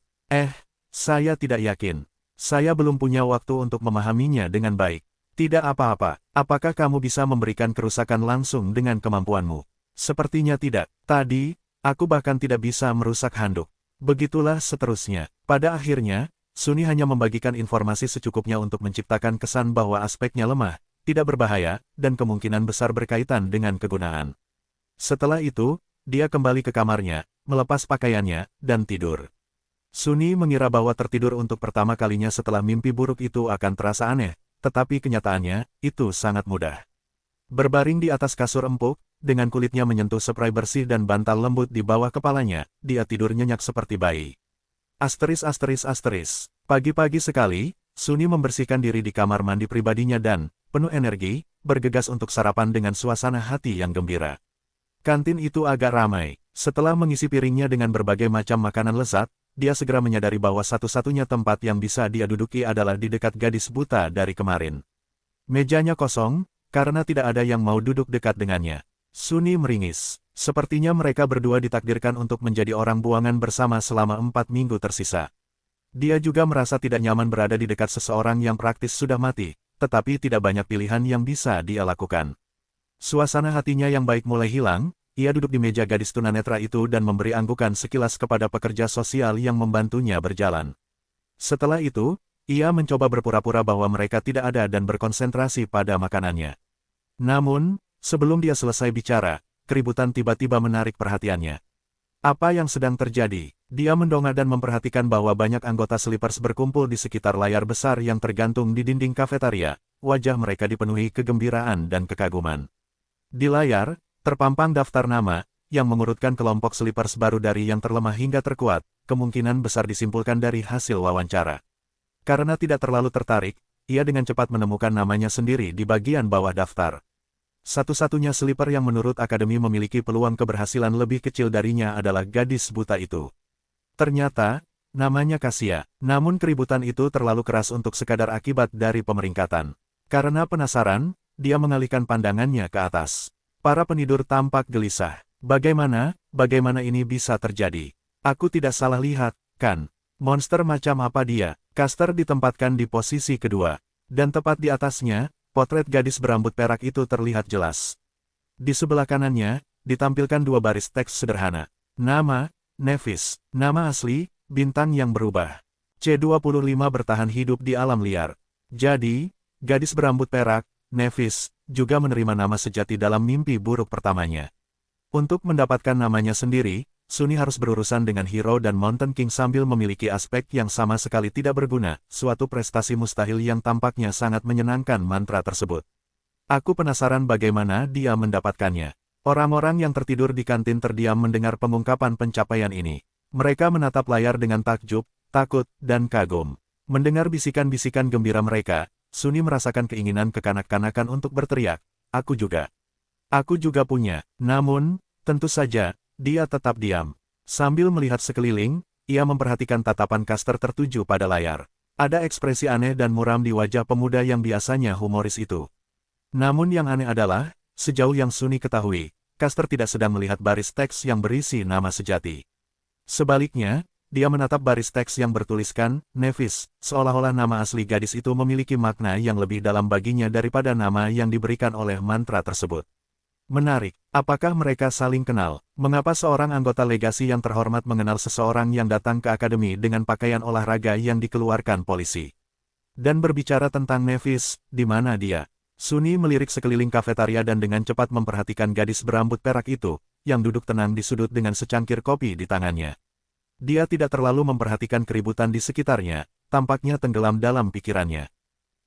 Saya tidak yakin. Saya belum punya waktu untuk memahaminya dengan baik. Tidak apa-apa, apakah kamu bisa memberikan kerusakan langsung dengan kemampuanmu? Sepertinya tidak. Tadi, aku bahkan tidak bisa merusak handuk. Begitulah seterusnya. Pada akhirnya, Sunny hanya membagikan informasi secukupnya untuk menciptakan kesan bahwa aspeknya lemah, tidak berbahaya, dan kemungkinan besar berkaitan dengan kegunaan. Setelah itu, dia kembali ke kamarnya, melepas pakaiannya, dan tidur. Sunny mengira bahwa tertidur untuk pertama kalinya setelah mimpi buruk itu akan terasa aneh, tetapi kenyataannya, itu sangat mudah. Berbaring di atas kasur empuk, dengan kulitnya menyentuh spray bersih dan bantal lembut di bawah kepalanya, dia tidur nyenyak seperti bayi. Pagi-pagi sekali, Sunny membersihkan diri di kamar mandi pribadinya dan, penuh energi, bergegas untuk sarapan dengan suasana hati yang gembira. Kantin itu agak ramai. Setelah mengisi piringnya dengan berbagai macam makanan lezat, dia segera menyadari bahwa satu-satunya tempat yang bisa dia duduki adalah di dekat gadis buta dari kemarin. Mejanya kosong, karena tidak ada yang mau duduk dekat dengannya. Sunny meringis. Sepertinya mereka berdua ditakdirkan untuk menjadi orang buangan bersama selama 4 minggu tersisa. Dia juga merasa tidak nyaman berada di dekat seseorang yang praktis sudah mati, tetapi tidak banyak pilihan yang bisa dia lakukan. Suasana hatinya yang baik mulai hilang, ia duduk di meja gadis tunanetra itu dan memberi anggukan sekilas kepada pekerja sosial yang membantunya berjalan. Setelah itu, ia mencoba berpura-pura bahwa mereka tidak ada dan berkonsentrasi pada makanannya. Namun, sebelum dia selesai bicara, keributan tiba-tiba menarik perhatiannya. Apa yang sedang terjadi? Dia mendongak dan memperhatikan bahwa banyak anggota Sleepers berkumpul di sekitar layar besar yang tergantung di dinding kafetaria. Wajah mereka dipenuhi kegembiraan dan kekaguman. Di layar, terpampang daftar nama, yang mengurutkan kelompok Sleepers baru dari yang terlemah hingga terkuat, kemungkinan besar disimpulkan dari hasil wawancara. Karena tidak terlalu tertarik, ia dengan cepat menemukan namanya sendiri di bagian bawah daftar. Satu-satunya sleeper yang menurut akademi memiliki peluang keberhasilan lebih kecil darinya adalah gadis buta itu. Ternyata, namanya Kasia. Namun keributan itu terlalu keras untuk sekadar akibat dari pemeringkatan. Karena penasaran, dia mengalihkan pandangannya ke atas. Para penidur tampak gelisah. Bagaimana ini bisa terjadi? Aku tidak salah lihat, kan? Monster macam apa dia? Caster ditempatkan di posisi kedua. Dan tepat di atasnya, potret gadis berambut perak itu terlihat jelas. Di sebelah kanannya, ditampilkan 2 baris teks sederhana. Nama, Nevis. Nama asli, bintang yang berubah. C25 bertahan hidup di alam liar. Jadi, gadis berambut perak, Nevis, juga menerima nama sejati dalam mimpi buruk pertamanya. Untuk mendapatkan namanya sendiri, Sunny harus berurusan dengan Hero dan Mountain King sambil memiliki aspek yang sama sekali tidak berguna, suatu prestasi mustahil yang tampaknya sangat menyenangkan mantra tersebut. Aku penasaran bagaimana dia mendapatkannya. Orang-orang yang tertidur di kantin terdiam mendengar pengungkapan pencapaian ini. Mereka menatap layar dengan takjub, takut, dan kagum. Mendengar bisikan-bisikan gembira mereka, Suni merasakan keinginan kekanak-kanakan untuk berteriak, "Aku juga. Aku juga punya." Namun, tentu saja, dia tetap diam. Sambil melihat sekeliling, ia memperhatikan tatapan Caster tertuju pada layar. Ada ekspresi aneh dan muram di wajah pemuda yang biasanya humoris itu. Namun yang aneh adalah, sejauh yang Suni ketahui, Caster tidak sedang melihat baris teks yang berisi nama sejati. Sebaliknya, dia menatap baris teks yang bertuliskan, Nevis, seolah-olah nama asli gadis itu memiliki makna yang lebih dalam baginya daripada nama yang diberikan oleh mantra tersebut. Menarik, apakah mereka saling kenal? Mengapa seorang anggota legasi yang terhormat mengenal seseorang yang datang ke akademi dengan pakaian olahraga yang dikeluarkan polisi? Dan berbicara tentang Nevis, di mana dia? Suni melirik sekeliling kafetaria dan dengan cepat memperhatikan gadis berambut perak itu, yang duduk tenang di sudut dengan secangkir kopi di tangannya. Dia tidak terlalu memperhatikan keributan di sekitarnya, tampaknya tenggelam dalam pikirannya.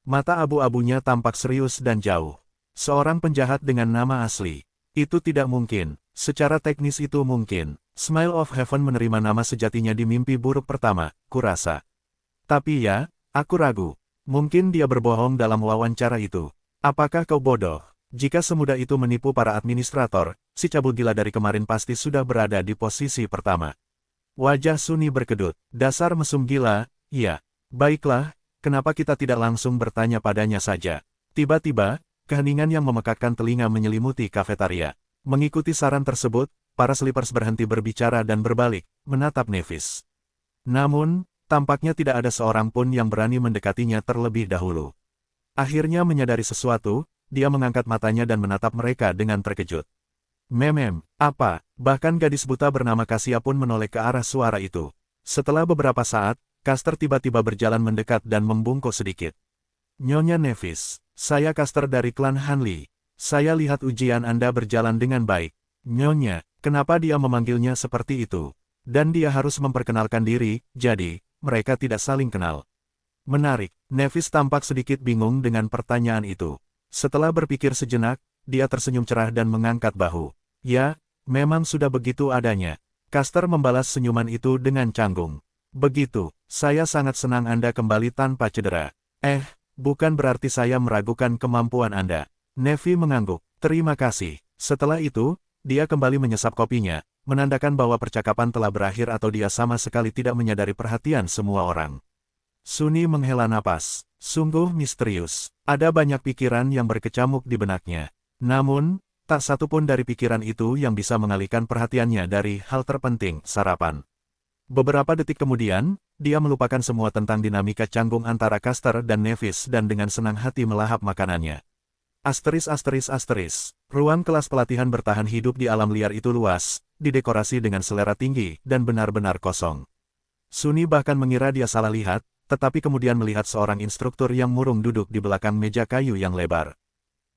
Mata abu-abunya tampak serius dan jauh. Seorang penjahat dengan nama asli. Itu tidak mungkin. Secara teknis itu mungkin. Smile of Heaven menerima nama sejatinya di mimpi buruk pertama, kurasa. Tapi ya, aku ragu. Mungkin dia berbohong dalam wawancara itu. Apakah kau bodoh? Jika semudah itu menipu para administrator, si cabul gila dari kemarin pasti sudah berada di posisi pertama. Wajah Suni berkedut. Dasar mesum gila, iya. Baiklah, kenapa kita tidak langsung bertanya padanya saja? Tiba-tiba, keheningan yang memekakkan telinga menyelimuti kafetaria. Mengikuti saran tersebut, para Sleepers berhenti berbicara dan berbalik, menatap Nevis. Namun, tampaknya tidak ada seorang pun yang berani mendekatinya terlebih dahulu. Akhirnya menyadari sesuatu, dia mengangkat matanya dan menatap mereka dengan terkejut. Apa? Bahkan gadis buta bernama Kasia pun menoleh ke arah suara itu. Setelah beberapa saat, Caster tiba-tiba berjalan mendekat dan membungkuk sedikit. Nyonya Nevis, saya Caster dari klan Hanli. Saya lihat ujian Anda berjalan dengan baik. Nyonya, kenapa dia memanggilnya seperti itu? Dan dia harus memperkenalkan diri, jadi, mereka tidak saling kenal. Menarik, Nevis tampak sedikit bingung dengan pertanyaan itu. Setelah berpikir sejenak, dia tersenyum cerah dan mengangkat bahu. Ya, memang sudah begitu adanya. Caster membalas senyuman itu dengan canggung. Begitu, saya sangat senang Anda kembali tanpa cedera. Bukan berarti saya meragukan kemampuan Anda. Nevi mengangguk, terima kasih. Setelah itu, dia kembali menyesap kopinya, menandakan bahwa percakapan telah berakhir atau dia sama sekali tidak menyadari perhatian semua orang. Suni menghela napas. Sungguh misterius. Ada banyak pikiran yang berkecamuk di benaknya. Namun, tak satu pun dari pikiran itu yang bisa mengalihkan perhatiannya dari hal terpenting, sarapan. Beberapa detik kemudian, dia melupakan semua tentang dinamika canggung antara Caster dan Nevis dan dengan senang hati melahap makanannya. Ruang kelas pelatihan bertahan hidup di alam liar itu luas, didekorasi dengan selera tinggi, dan benar-benar kosong. Suni bahkan mengira dia salah lihat, tetapi kemudian melihat seorang instruktur yang murung duduk di belakang meja kayu yang lebar.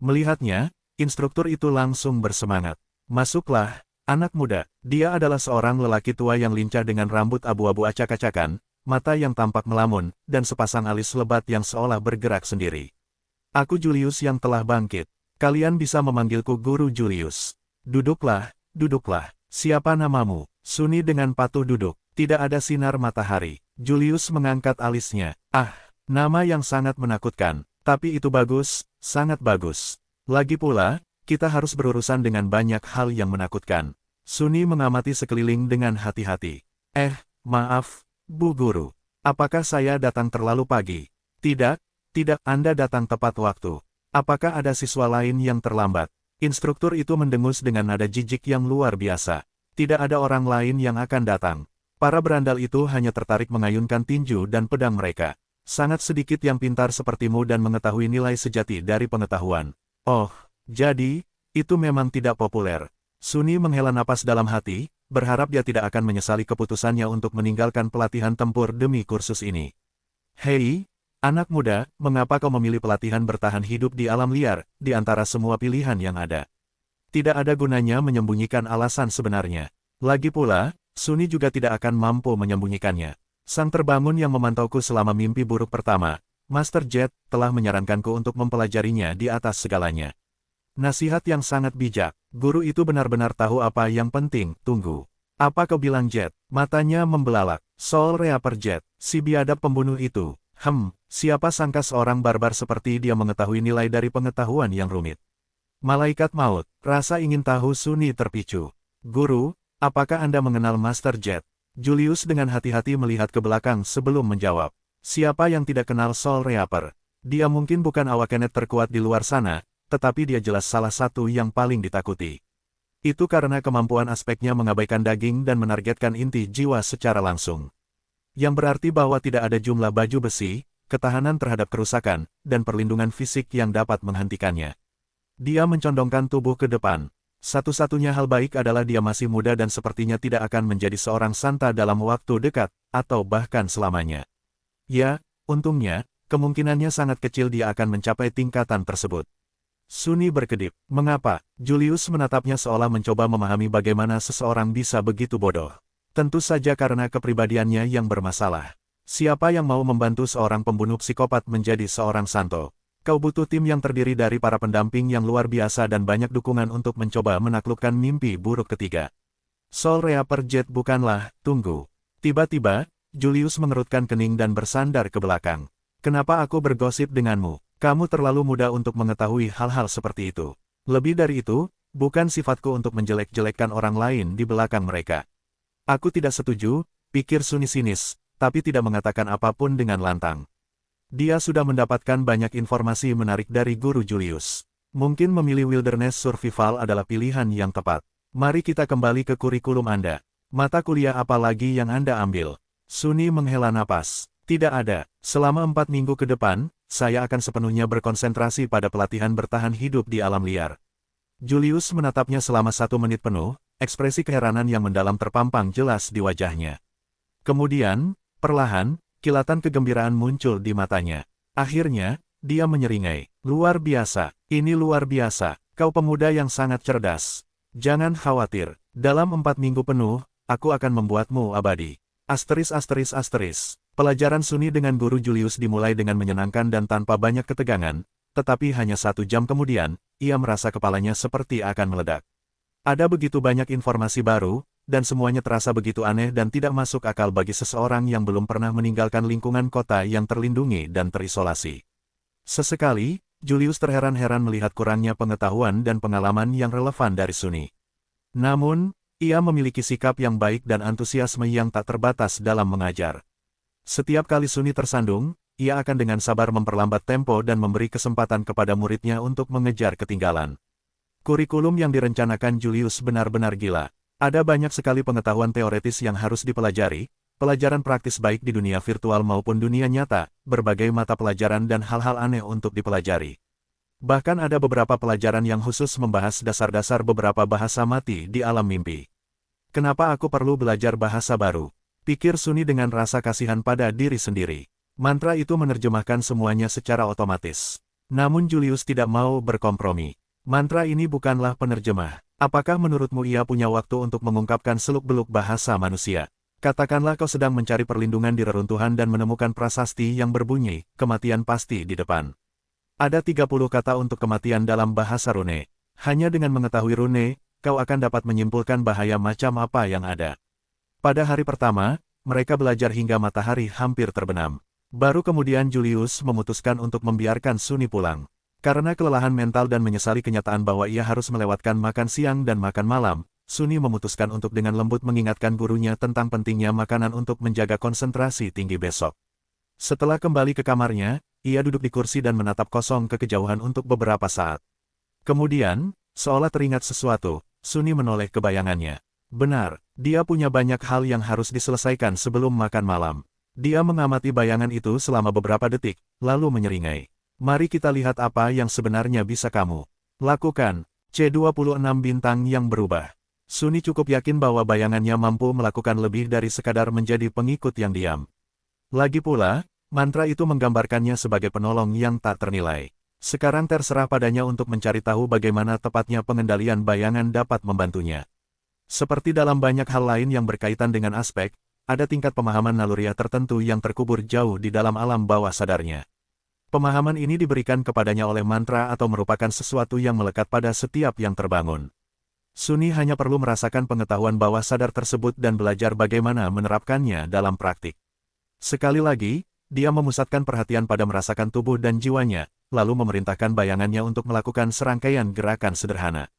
Melihatnya, instruktur itu langsung bersemangat. Masuklah, anak muda. Dia adalah seorang lelaki tua yang lincah dengan rambut abu-abu acak-acakan, mata yang tampak melamun, dan sepasang alis lebat yang seolah bergerak sendiri. Aku Julius yang telah bangkit. Kalian bisa memanggilku Guru Julius. Duduklah, duduklah. Siapa namamu? Suni dengan patuh duduk. Tidak ada sinar matahari. Julius mengangkat alisnya. Nama yang sangat menakutkan. Tapi itu bagus, sangat bagus. Lagi pula, kita harus berurusan dengan banyak hal yang menakutkan. Suni mengamati sekeliling dengan hati-hati. Maaf, Bu Guru. Apakah saya datang terlalu pagi? Tidak, Anda datang tepat waktu. Apakah ada siswa lain yang terlambat? Instruktur itu mendengus dengan nada jijik yang luar biasa. Tidak ada orang lain yang akan datang. Para berandal itu hanya tertarik mengayunkan tinju dan pedang mereka. Sangat sedikit yang pintar sepertimu dan mengetahui nilai sejati dari pengetahuan. Oh, jadi, itu memang tidak populer. Suni menghela napas dalam hati, berharap dia tidak akan menyesali keputusannya untuk meninggalkan pelatihan tempur demi kursus ini. Hei, anak muda, mengapa kau memilih pelatihan bertahan hidup di alam liar, di antara semua pilihan yang ada? Tidak ada gunanya menyembunyikan alasan sebenarnya. Lagi pula, Suni juga tidak akan mampu menyembunyikannya. Sang terbangun yang memantauku selama mimpi buruk pertama, Master Jet, telah menyarankanku untuk mempelajarinya di atas segalanya. Nasihat yang sangat bijak. Guru itu benar-benar tahu apa yang penting. Tunggu. Apa kau bilang Jet? Matanya membelalak. Soul Reaper Jet, si biadab pembunuh itu. Siapa sangka seorang barbar seperti dia mengetahui nilai dari pengetahuan yang rumit. Malaikat maut, rasa ingin tahu Sunny terpicu. Guru, apakah Anda mengenal Master Jet? Julius dengan hati-hati melihat ke belakang sebelum menjawab. Siapa yang tidak kenal Soul Reaper? Dia mungkin bukan awakenet terkuat di luar sana, tetapi dia jelas salah satu yang paling ditakuti. Itu karena kemampuan aspeknya mengabaikan daging dan menargetkan inti jiwa secara langsung. Yang berarti bahwa tidak ada jumlah baju besi, ketahanan terhadap kerusakan, dan perlindungan fisik yang dapat menghentikannya. Dia mencondongkan tubuh ke depan. Satu-satunya hal baik adalah dia masih muda dan sepertinya tidak akan menjadi seorang santa dalam waktu dekat, atau bahkan selamanya. Ya, untungnya, kemungkinannya sangat kecil dia akan mencapai tingkatan tersebut. Sunny berkedip. Mengapa? Julius menatapnya seolah mencoba memahami bagaimana seseorang bisa begitu bodoh. Tentu saja karena kepribadiannya yang bermasalah. Siapa yang mau membantu seorang pembunuh psikopat menjadi seorang santo? Kau butuh tim yang terdiri dari para pendamping yang luar biasa dan banyak dukungan untuk mencoba menaklukkan mimpi buruk ketiga. Soul Reaper Jet bukanlah, tunggu. Tiba-tiba, Julius mengerutkan kening dan bersandar ke belakang. Kenapa aku bergosip denganmu? Kamu terlalu muda untuk mengetahui hal-hal seperti itu. Lebih dari itu, bukan sifatku untuk menjelek-jelekkan orang lain di belakang mereka. Aku tidak setuju, pikir Sunny sinis, tapi tidak mengatakan apapun dengan lantang. Dia sudah mendapatkan banyak informasi menarik dari Guru Julius. Mungkin memilih Wilderness Survival adalah pilihan yang tepat. Mari kita kembali ke kurikulum Anda. Mata kuliah apa lagi yang Anda ambil? Sunny menghela napas. Tidak ada. Selama 4 minggu ke depan, saya akan sepenuhnya berkonsentrasi pada pelatihan bertahan hidup di alam liar. Julius menatapnya selama 1 menit penuh, ekspresi keheranan yang mendalam terpampang jelas di wajahnya. Kemudian, perlahan, kilatan kegembiraan muncul di matanya. Akhirnya, dia menyeringai. Luar biasa, ini luar biasa, kau pemuda yang sangat cerdas. Jangan khawatir, dalam 4 minggu penuh, aku akan membuatmu abadi. Asteris. Pelajaran Sunny dengan Guru Julius dimulai dengan menyenangkan dan tanpa banyak ketegangan, tetapi hanya 1 jam kemudian, ia merasa kepalanya seperti akan meledak. Ada begitu banyak informasi baru, dan semuanya terasa begitu aneh dan tidak masuk akal bagi seseorang yang belum pernah meninggalkan lingkungan kota yang terlindungi dan terisolasi. Sesekali, Julius terheran-heran melihat kurangnya pengetahuan dan pengalaman yang relevan dari Sunny. Namun, ia memiliki sikap yang baik dan antusiasme yang tak terbatas dalam mengajar. Setiap kali Sunny tersandung, ia akan dengan sabar memperlambat tempo dan memberi kesempatan kepada muridnya untuk mengejar ketinggalan. Kurikulum yang direncanakan Julius benar-benar gila. Ada banyak sekali pengetahuan teoretis yang harus dipelajari, pelajaran praktis baik di dunia virtual maupun dunia nyata, berbagai mata pelajaran dan hal-hal aneh untuk dipelajari. Bahkan ada beberapa pelajaran yang khusus membahas dasar-dasar beberapa bahasa mati di alam mimpi. Kenapa aku perlu belajar bahasa baru? Pikir Sunny dengan rasa kasihan pada diri sendiri. Mantra itu menerjemahkan semuanya secara otomatis. Namun Julius tidak mau berkompromi. Mantra ini bukanlah penerjemah. Apakah menurutmu ia punya waktu untuk mengungkapkan seluk-beluk bahasa manusia? Katakanlah kau sedang mencari perlindungan di reruntuhan dan menemukan prasasti yang berbunyi, kematian pasti di depan. Ada 30 kata untuk kematian dalam bahasa rune. Hanya dengan mengetahui rune, kau akan dapat menyimpulkan bahaya macam apa yang ada. Pada hari pertama, mereka belajar hingga matahari hampir terbenam. Baru kemudian Julius memutuskan untuk membiarkan Sunny pulang. Karena kelelahan mental dan menyesali kenyataan bahwa ia harus melewatkan makan siang dan makan malam, Sunny memutuskan untuk dengan lembut mengingatkan gurunya tentang pentingnya makanan untuk menjaga konsentrasi tinggi besok. Setelah kembali ke kamarnya, ia duduk di kursi dan menatap kosong ke kejauhan untuk beberapa saat. Kemudian, seolah teringat sesuatu, Sunny menoleh ke bayangannya. Benar, dia punya banyak hal yang harus diselesaikan sebelum makan malam. Dia mengamati bayangan itu selama beberapa detik, lalu menyeringai. Mari kita lihat apa yang sebenarnya bisa kamu lakukan. C26 bintang yang berubah. Sunny cukup yakin bahwa bayangannya mampu melakukan lebih dari sekadar menjadi pengikut yang diam. Lagi pula, mantra itu menggambarkannya sebagai penolong yang tak ternilai. Sekarang terserah padanya untuk mencari tahu bagaimana tepatnya pengendalian bayangan dapat membantunya. Seperti dalam banyak hal lain yang berkaitan dengan aspek, ada tingkat pemahaman naluriah tertentu yang terkubur jauh di dalam alam bawah sadarnya. Pemahaman ini diberikan kepadanya oleh mantra atau merupakan sesuatu yang melekat pada setiap yang terbangun. Sunny hanya perlu merasakan pengetahuan bawah sadar tersebut dan belajar bagaimana menerapkannya dalam praktik. Sekali lagi, dia memusatkan perhatian pada merasakan tubuh dan jiwanya, lalu memerintahkan bayangannya untuk melakukan serangkaian gerakan sederhana.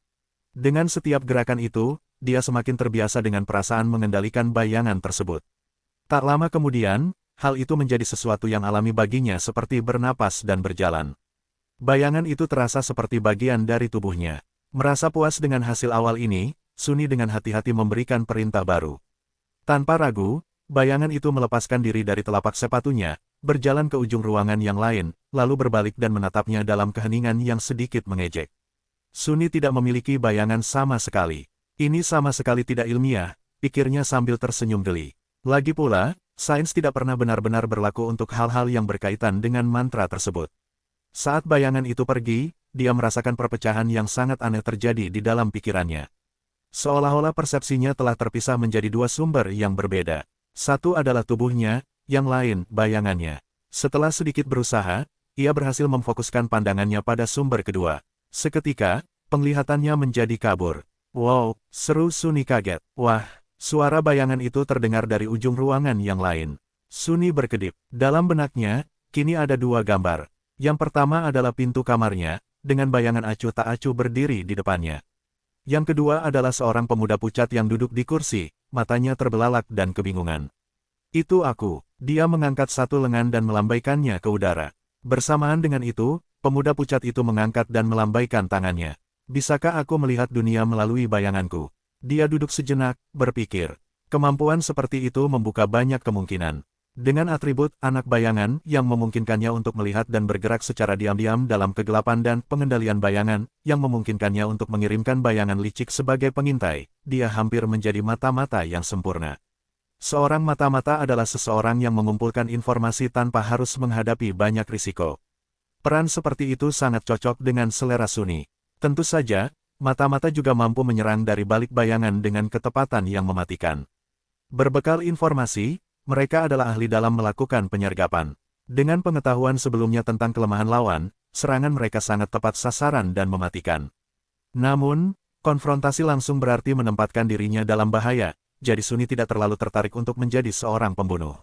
Dengan setiap gerakan itu, dia semakin terbiasa dengan perasaan mengendalikan bayangan tersebut. Tak lama kemudian, hal itu menjadi sesuatu yang alami baginya seperti bernapas dan berjalan. Bayangan itu terasa seperti bagian dari tubuhnya. Merasa puas dengan hasil awal ini, Sunny dengan hati-hati memberikan perintah baru. Tanpa ragu, bayangan itu melepaskan diri dari telapak sepatunya, berjalan ke ujung ruangan yang lain, lalu berbalik dan menatapnya dalam keheningan yang sedikit mengejek. Sunny tidak memiliki bayangan sama sekali. Ini sama sekali tidak ilmiah, pikirnya sambil tersenyum geli. Lagi pula, sains tidak pernah benar-benar berlaku untuk hal-hal yang berkaitan dengan mantra tersebut. Saat bayangan itu pergi, dia merasakan perpecahan yang sangat aneh terjadi di dalam pikirannya. Seolah-olah persepsinya telah terpisah menjadi dua sumber yang berbeda. Satu adalah tubuhnya, yang lain bayangannya. Setelah sedikit berusaha, ia berhasil memfokuskan pandangannya pada sumber kedua. Seketika, penglihatannya menjadi kabur. Wow, seru Sunny kaget. Wah, suara bayangan itu terdengar dari ujung ruangan yang lain. Sunny berkedip. Dalam benaknya, kini ada dua gambar. Yang pertama adalah pintu kamarnya, dengan bayangan acuh tak acuh berdiri di depannya. Yang kedua adalah seorang pemuda pucat yang duduk di kursi, matanya terbelalak dan kebingungan. Itu aku. Dia mengangkat satu lengan dan melambaikannya ke udara. Bersamaan dengan itu, pemuda pucat itu mengangkat dan melambaikan tangannya. Bisakah aku melihat dunia melalui bayanganku? Dia duduk sejenak, berpikir. Kemampuan seperti itu membuka banyak kemungkinan. Dengan atribut anak bayangan yang memungkinkannya untuk melihat dan bergerak secara diam-diam dalam kegelapan dan pengendalian bayangan yang memungkinkannya untuk mengirimkan bayangan licik sebagai pengintai, dia hampir menjadi mata-mata yang sempurna. Seorang mata-mata adalah seseorang yang mengumpulkan informasi tanpa harus menghadapi banyak risiko. Peran seperti itu sangat cocok dengan selera Sunny. Tentu saja, mata-mata juga mampu menyerang dari balik bayangan dengan ketepatan yang mematikan. Berbekal informasi, mereka adalah ahli dalam melakukan penyergapan. Dengan pengetahuan sebelumnya tentang kelemahan lawan, serangan mereka sangat tepat sasaran dan mematikan. Namun, konfrontasi langsung berarti menempatkan dirinya dalam bahaya, jadi Sunny tidak terlalu tertarik untuk menjadi seorang pembunuh.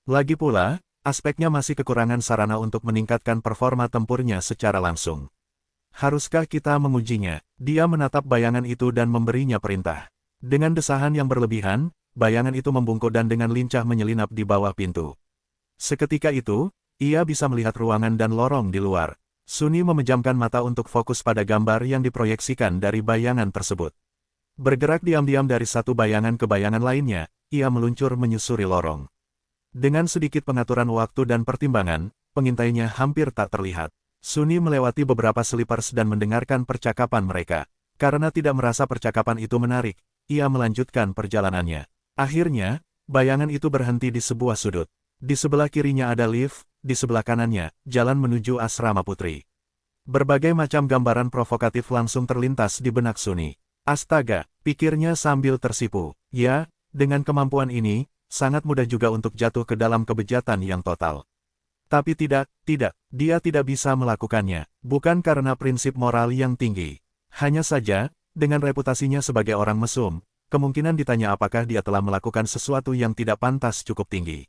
Lagi pula, aspeknya masih kekurangan sarana untuk meningkatkan performa tempurnya secara langsung. Haruskah kita mengujinya? Dia menatap bayangan itu dan memberinya perintah. Dengan desahan yang berlebihan, bayangan itu membungkuk dan dengan lincah menyelinap di bawah pintu. Seketika itu, ia bisa melihat ruangan dan lorong di luar. Sunny memejamkan mata untuk fokus pada gambar yang diproyeksikan dari bayangan tersebut. Bergerak diam-diam dari satu bayangan ke bayangan lainnya, ia meluncur menyusuri lorong. Dengan sedikit pengaturan waktu dan pertimbangan, pengintainya hampir tak terlihat. Sunny melewati beberapa sleepers dan mendengarkan percakapan mereka. Karena tidak merasa percakapan itu menarik, ia melanjutkan perjalanannya. Akhirnya, bayangan itu berhenti di sebuah sudut. Di sebelah kirinya ada lift, di sebelah kanannya, jalan menuju asrama putri. Berbagai macam gambaran provokatif langsung terlintas di benak Sunny. Astaga, pikirnya sambil tersipu. Ya, dengan kemampuan ini, sangat mudah juga untuk jatuh ke dalam kebejatan yang total. Tapi tidak, dia tidak bisa melakukannya. Bukan karena prinsip moral yang tinggi. Hanya saja, dengan reputasinya sebagai orang mesum, kemungkinan ditanya apakah dia telah melakukan sesuatu yang tidak pantas cukup tinggi.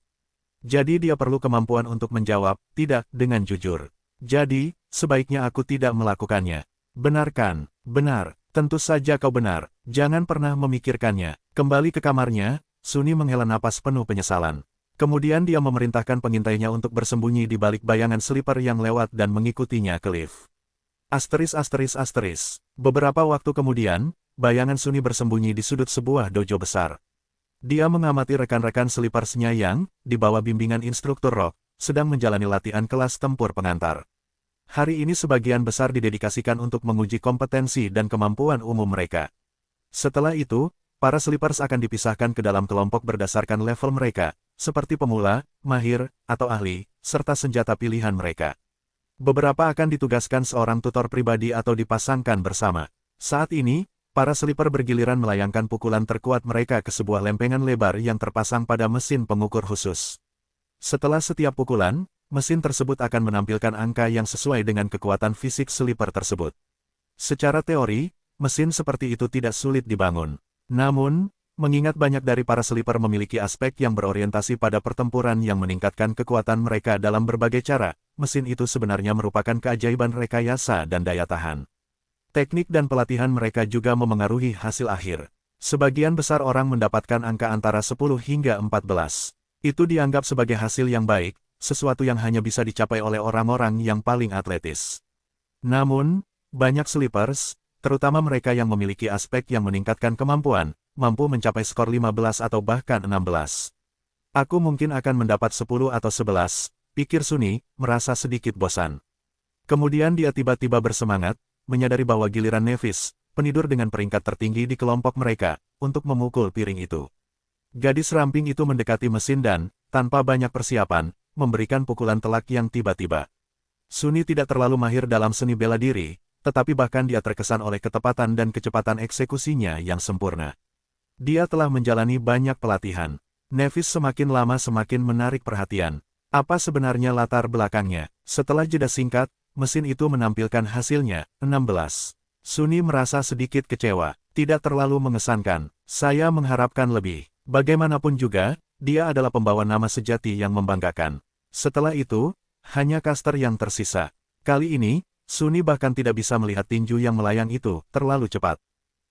Jadi dia perlu kemampuan untuk menjawab, tidak, dengan jujur. Jadi, sebaiknya aku tidak melakukannya. Benarkan? Benar, tentu saja kau benar, jangan pernah memikirkannya. Kembali ke kamarnya, Sunny menghela napas penuh penyesalan. Kemudian dia memerintahkan pengintainya untuk bersembunyi di balik bayangan sleeper yang lewat dan mengikutinya ke lift. Beberapa waktu kemudian, bayangan Sunny bersembunyi di sudut sebuah dojo besar. Dia mengamati rekan-rekan slipersnya yang, di bawah bimbingan instruktur rock, sedang menjalani latihan kelas tempur pengantar. Hari ini sebagian besar didedikasikan untuk menguji kompetensi dan kemampuan umum mereka. Setelah itu, para slipers akan dipisahkan ke dalam kelompok berdasarkan level mereka, seperti pemula, mahir, atau ahli, serta senjata pilihan mereka. Beberapa akan ditugaskan seorang tutor pribadi atau dipasangkan bersama. Saat ini, para slipper bergiliran melayangkan pukulan terkuat mereka ke sebuah lempengan lebar yang terpasang pada mesin pengukur khusus. Setelah setiap pukulan, mesin tersebut akan menampilkan angka yang sesuai dengan kekuatan fisik slipper tersebut. Secara teori, mesin seperti itu tidak sulit dibangun. Namun, mengingat banyak dari para sleeper memiliki aspek yang berorientasi pada pertempuran yang meningkatkan kekuatan mereka dalam berbagai cara, mesin itu sebenarnya merupakan keajaiban rekayasa dan daya tahan. Teknik dan pelatihan mereka juga memengaruhi hasil akhir. Sebagian besar orang mendapatkan angka antara 10 hingga 14. Itu dianggap sebagai hasil yang baik, sesuatu yang hanya bisa dicapai oleh orang-orang yang paling atletis. Namun, banyak sleepers, terutama mereka yang memiliki aspek yang meningkatkan kemampuan, mampu mencapai skor 15 atau bahkan 16. Aku mungkin akan mendapat 10 atau 11, pikir Sunny, merasa sedikit bosan. Kemudian dia tiba-tiba bersemangat, menyadari bahwa giliran Nevis, penidur dengan peringkat tertinggi di kelompok mereka, untuk memukul piring itu. Gadis ramping itu mendekati mesin dan, tanpa banyak persiapan, memberikan pukulan telak yang tiba-tiba. Sunny tidak terlalu mahir dalam seni bela diri, tetapi bahkan dia terkesan oleh ketepatan dan kecepatan eksekusinya yang sempurna. Dia telah menjalani banyak pelatihan. Nevis semakin lama semakin menarik perhatian. Apa sebenarnya latar belakangnya? Setelah jeda singkat, mesin itu menampilkan hasilnya, 16. Sunny merasa sedikit kecewa, tidak terlalu mengesankan. Saya mengharapkan lebih. Bagaimanapun juga, dia adalah pembawa nama sejati yang membanggakan. Setelah itu, hanya caster yang tersisa. Kali ini, Sunny bahkan tidak bisa melihat tinju yang melayang itu terlalu cepat.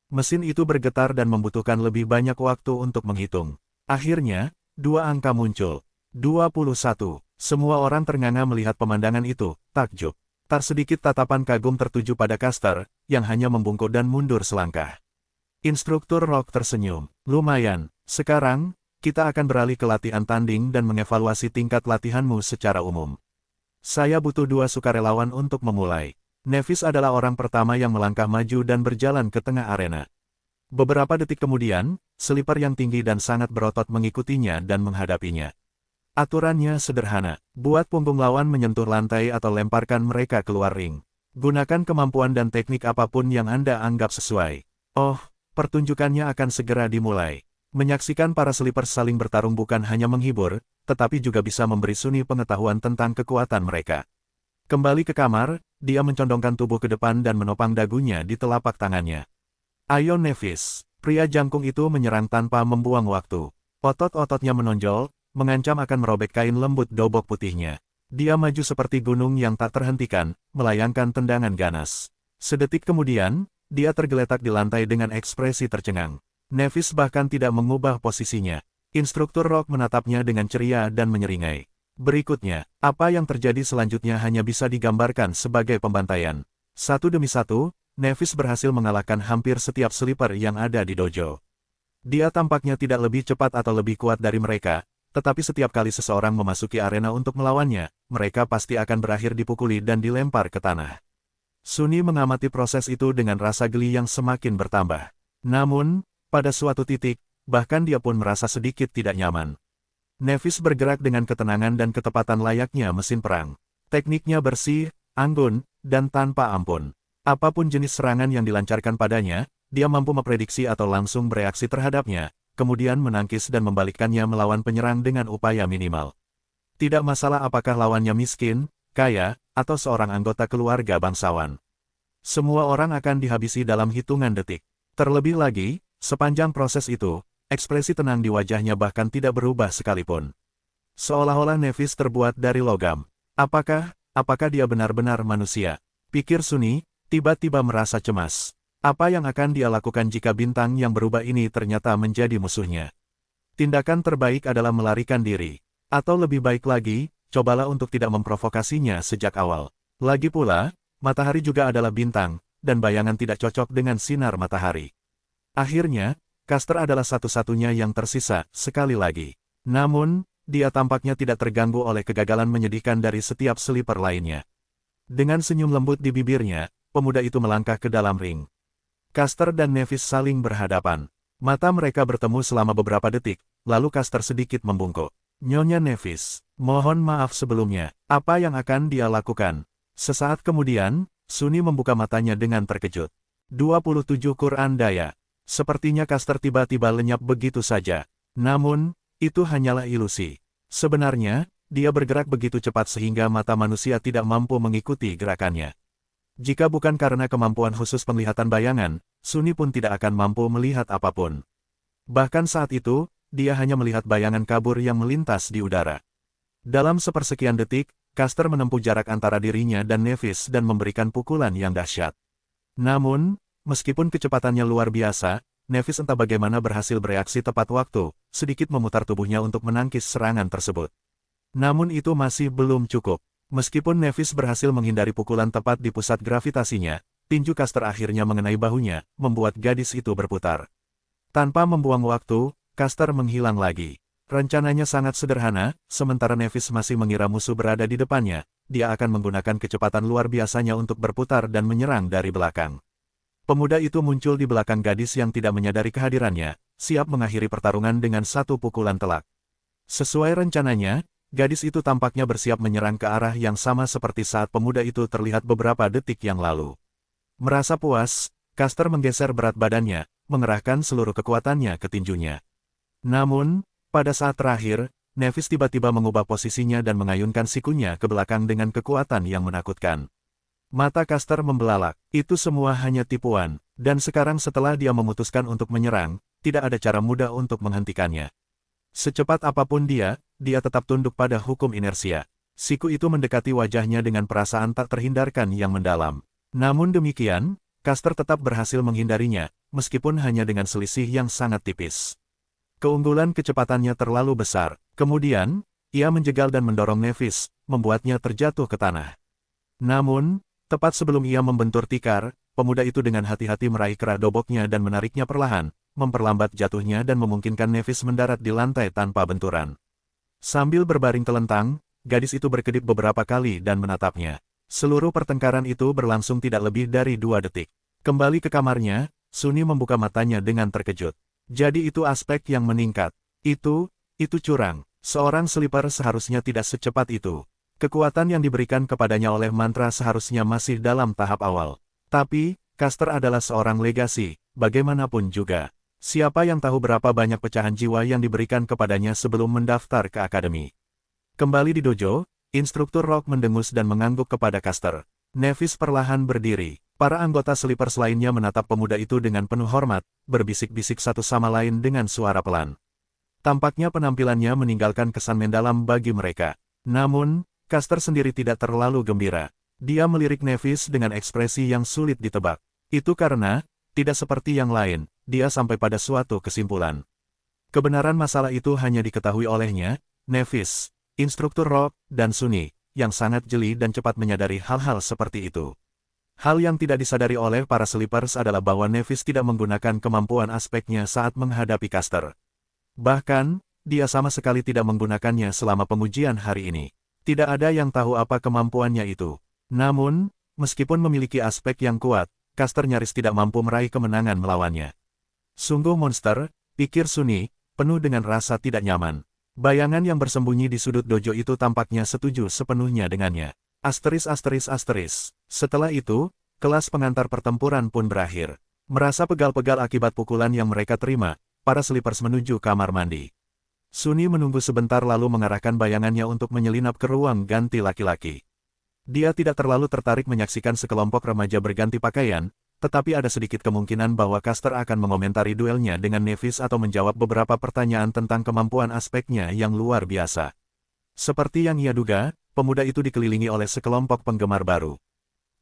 Mesin itu bergetar dan membutuhkan lebih banyak waktu untuk menghitung. Akhirnya, dua angka muncul. 21. Semua orang ternganga melihat pemandangan itu, takjub. Tak sedikit tatapan kagum tertuju pada caster, yang hanya membungkuk dan mundur selangkah. Instruktur Rock tersenyum. Lumayan. Sekarang, kita akan beralih ke latihan tanding dan mengevaluasi tingkat latihanmu secara umum. Saya butuh 2 sukarelawan untuk memulai. Nevis adalah orang pertama yang melangkah maju dan berjalan ke tengah arena. Beberapa detik kemudian, sleeper yang tinggi dan sangat berotot mengikutinya dan menghadapinya. Aturannya sederhana, buat punggung lawan menyentuh lantai atau lemparkan mereka keluar ring. Gunakan kemampuan dan teknik apapun yang Anda anggap sesuai. Oh, pertunjukannya akan segera dimulai. Menyaksikan para sleeper saling bertarung bukan hanya menghibur, tetapi juga bisa memberi Sunny pengetahuan tentang kekuatan mereka. Kembali ke kamar, dia mencondongkan tubuh ke depan dan menopang dagunya di telapak tangannya. Ayo Nevis, pria jangkung itu menyerang tanpa membuang waktu. Otot-ototnya menonjol, mengancam akan merobek kain lembut dobok putihnya. Dia maju seperti gunung yang tak terhentikan, melayangkan tendangan ganas. Sedetik kemudian, dia tergeletak di lantai dengan ekspresi tercengang. Nevis bahkan tidak mengubah posisinya. Instruktur Rock menatapnya dengan ceria dan menyeringai. Berikutnya, apa yang terjadi selanjutnya hanya bisa digambarkan sebagai pembantaian. Satu demi satu, Nevis berhasil mengalahkan hampir setiap sleeper yang ada di dojo. Dia tampaknya tidak lebih cepat atau lebih kuat dari mereka, tetapi setiap kali seseorang memasuki arena untuk melawannya, mereka pasti akan berakhir dipukuli dan dilempar ke tanah. Sunny mengamati proses itu dengan rasa geli yang semakin bertambah. Namun, pada suatu titik, bahkan dia pun merasa sedikit tidak nyaman. Nevis bergerak dengan ketenangan dan ketepatan layaknya mesin perang. Tekniknya bersih, anggun, dan tanpa ampun. Apapun jenis serangan yang dilancarkan padanya, dia mampu memprediksi atau langsung bereaksi terhadapnya, kemudian menangkis dan membalikkannya melawan penyerang dengan upaya minimal. Tidak masalah apakah lawannya miskin, kaya, atau seorang anggota keluarga bangsawan. Semua orang akan dihabisi dalam hitungan detik. Terlebih lagi, sepanjang proses itu, ekspresi tenang di wajahnya bahkan tidak berubah sekalipun. Seolah-olah Nevis terbuat dari logam. Apakah dia benar-benar manusia? Pikir Sunny, tiba-tiba merasa cemas. Apa yang akan dia lakukan jika bintang yang berubah ini ternyata menjadi musuhnya? Tindakan terbaik adalah melarikan diri. Atau lebih baik lagi, cobalah untuk tidak memprovokasinya sejak awal. Lagi pula, matahari juga adalah bintang, dan bayangan tidak cocok dengan sinar matahari. Akhirnya, caster adalah satu-satunya yang tersisa, sekali lagi. Namun, dia tampaknya tidak terganggu oleh kegagalan menyedihkan dari setiap sleeper lainnya. Dengan senyum lembut di bibirnya, pemuda itu melangkah ke dalam ring. Caster dan Nevis saling berhadapan. Mata mereka bertemu selama beberapa detik, lalu Caster sedikit membungkuk. Nyonya Nevis, mohon maaf sebelumnya, apa yang akan dia lakukan? Sesaat kemudian, Sunny membuka matanya dengan terkejut. 27 Quran Daya. Sepertinya Caster tiba-tiba lenyap begitu saja. Namun, itu hanyalah ilusi. Sebenarnya, dia bergerak begitu cepat sehingga mata manusia tidak mampu mengikuti gerakannya. Jika bukan karena kemampuan khusus penglihatan bayangan, Sunny pun tidak akan mampu melihat apapun. Bahkan saat itu, dia hanya melihat bayangan kabur yang melintas di udara. Dalam sepersekian detik, Caster menempuh jarak antara dirinya dan Nevis dan memberikan pukulan yang dahsyat. Namun, meskipun kecepatannya luar biasa, Nevis entah bagaimana berhasil bereaksi tepat waktu, sedikit memutar tubuhnya untuk menangkis serangan tersebut. Namun itu masih belum cukup. Meskipun Nevis berhasil menghindari pukulan tepat di pusat gravitasinya, tinju Caster akhirnya mengenai bahunya, membuat gadis itu berputar. Tanpa membuang waktu, Caster menghilang lagi. Rencananya sangat sederhana, sementara Nevis masih mengira musuh berada di depannya, dia akan menggunakan kecepatan luar biasanya untuk berputar dan menyerang dari belakang. Pemuda itu muncul di belakang gadis yang tidak menyadari kehadirannya, siap mengakhiri pertarungan dengan satu pukulan telak. Sesuai rencananya, gadis itu tampaknya bersiap menyerang ke arah yang sama seperti saat pemuda itu terlihat beberapa detik yang lalu. Merasa puas, Caster menggeser berat badannya, mengerahkan seluruh kekuatannya ke tinjunya. Namun, pada saat terakhir, Nevis tiba-tiba mengubah posisinya dan mengayunkan sikunya ke belakang dengan kekuatan yang menakutkan. Mata Caster membelalak, itu semua hanya tipuan, dan sekarang setelah dia memutuskan untuk menyerang, tidak ada cara mudah untuk menghentikannya. Secepat apapun dia tetap tunduk pada hukum inersia. Siku itu mendekati wajahnya dengan perasaan tak terhindarkan yang mendalam. Namun demikian, Caster tetap berhasil menghindarinya, meskipun hanya dengan selisih yang sangat tipis. Keunggulan kecepatannya terlalu besar. Kemudian, ia menjegal dan mendorong Nevis, membuatnya terjatuh ke tanah. Namun, tepat sebelum ia membentur tikar, pemuda itu dengan hati-hati meraih kerah doboknya dan menariknya perlahan, memperlambat jatuhnya dan memungkinkan Nevis mendarat di lantai tanpa benturan. Sambil berbaring telentang, gadis itu berkedip beberapa kali dan menatapnya. Seluruh pertengkaran itu berlangsung tidak lebih dari 2 detik. Kembali ke kamarnya, Sunny membuka matanya dengan terkejut. Jadi itu aspek yang meningkat. Itu curang. Seorang Sleeper seharusnya tidak secepat itu. Kekuatan yang diberikan kepadanya oleh mantra seharusnya masih dalam tahap awal. Tapi, Caster adalah seorang legasi, bagaimanapun juga. Siapa yang tahu berapa banyak pecahan jiwa yang diberikan kepadanya sebelum mendaftar ke akademi. Kembali di dojo, instruktur Rock mendengus dan mengangguk kepada Caster. Nevis perlahan berdiri. Para anggota Sleepers lainnya menatap pemuda itu dengan penuh hormat, berbisik-bisik satu sama lain dengan suara pelan. Tampaknya penampilannya meninggalkan kesan mendalam bagi mereka. Namun, Caster sendiri tidak terlalu gembira. Dia melirik Nevis dengan ekspresi yang sulit ditebak. Itu karena, tidak seperti yang lain, dia sampai pada suatu kesimpulan. Kebenaran masalah itu hanya diketahui olehnya, Nevis, instruktur Rock, dan Sunny, yang sangat jeli dan cepat menyadari hal-hal seperti itu. Hal yang tidak disadari oleh para Sleepers adalah bahwa Nevis tidak menggunakan kemampuan aspeknya saat menghadapi Caster. Bahkan, dia sama sekali tidak menggunakannya selama pengujian hari ini. Tidak ada yang tahu apa kemampuannya itu. Namun, meskipun memiliki aspek yang kuat, Caster nyaris tidak mampu meraih kemenangan melawannya. Sungguh monster, pikir Sunny, penuh dengan rasa tidak nyaman. Bayangan yang bersembunyi di sudut dojo itu tampaknya setuju sepenuhnya dengannya. ****. Setelah itu, kelas pengantar pertempuran pun berakhir. Merasa pegal-pegal akibat pukulan yang mereka terima, para Sleepers menuju kamar mandi. Sunny menunggu sebentar lalu mengarahkan bayangannya untuk menyelinap ke ruang ganti laki-laki. Dia tidak terlalu tertarik menyaksikan sekelompok remaja berganti pakaian, tetapi ada sedikit kemungkinan bahwa Caster akan mengomentari duelnya dengan Nevis atau menjawab beberapa pertanyaan tentang kemampuan aspeknya yang luar biasa. Seperti yang ia duga, pemuda itu dikelilingi oleh sekelompok penggemar baru.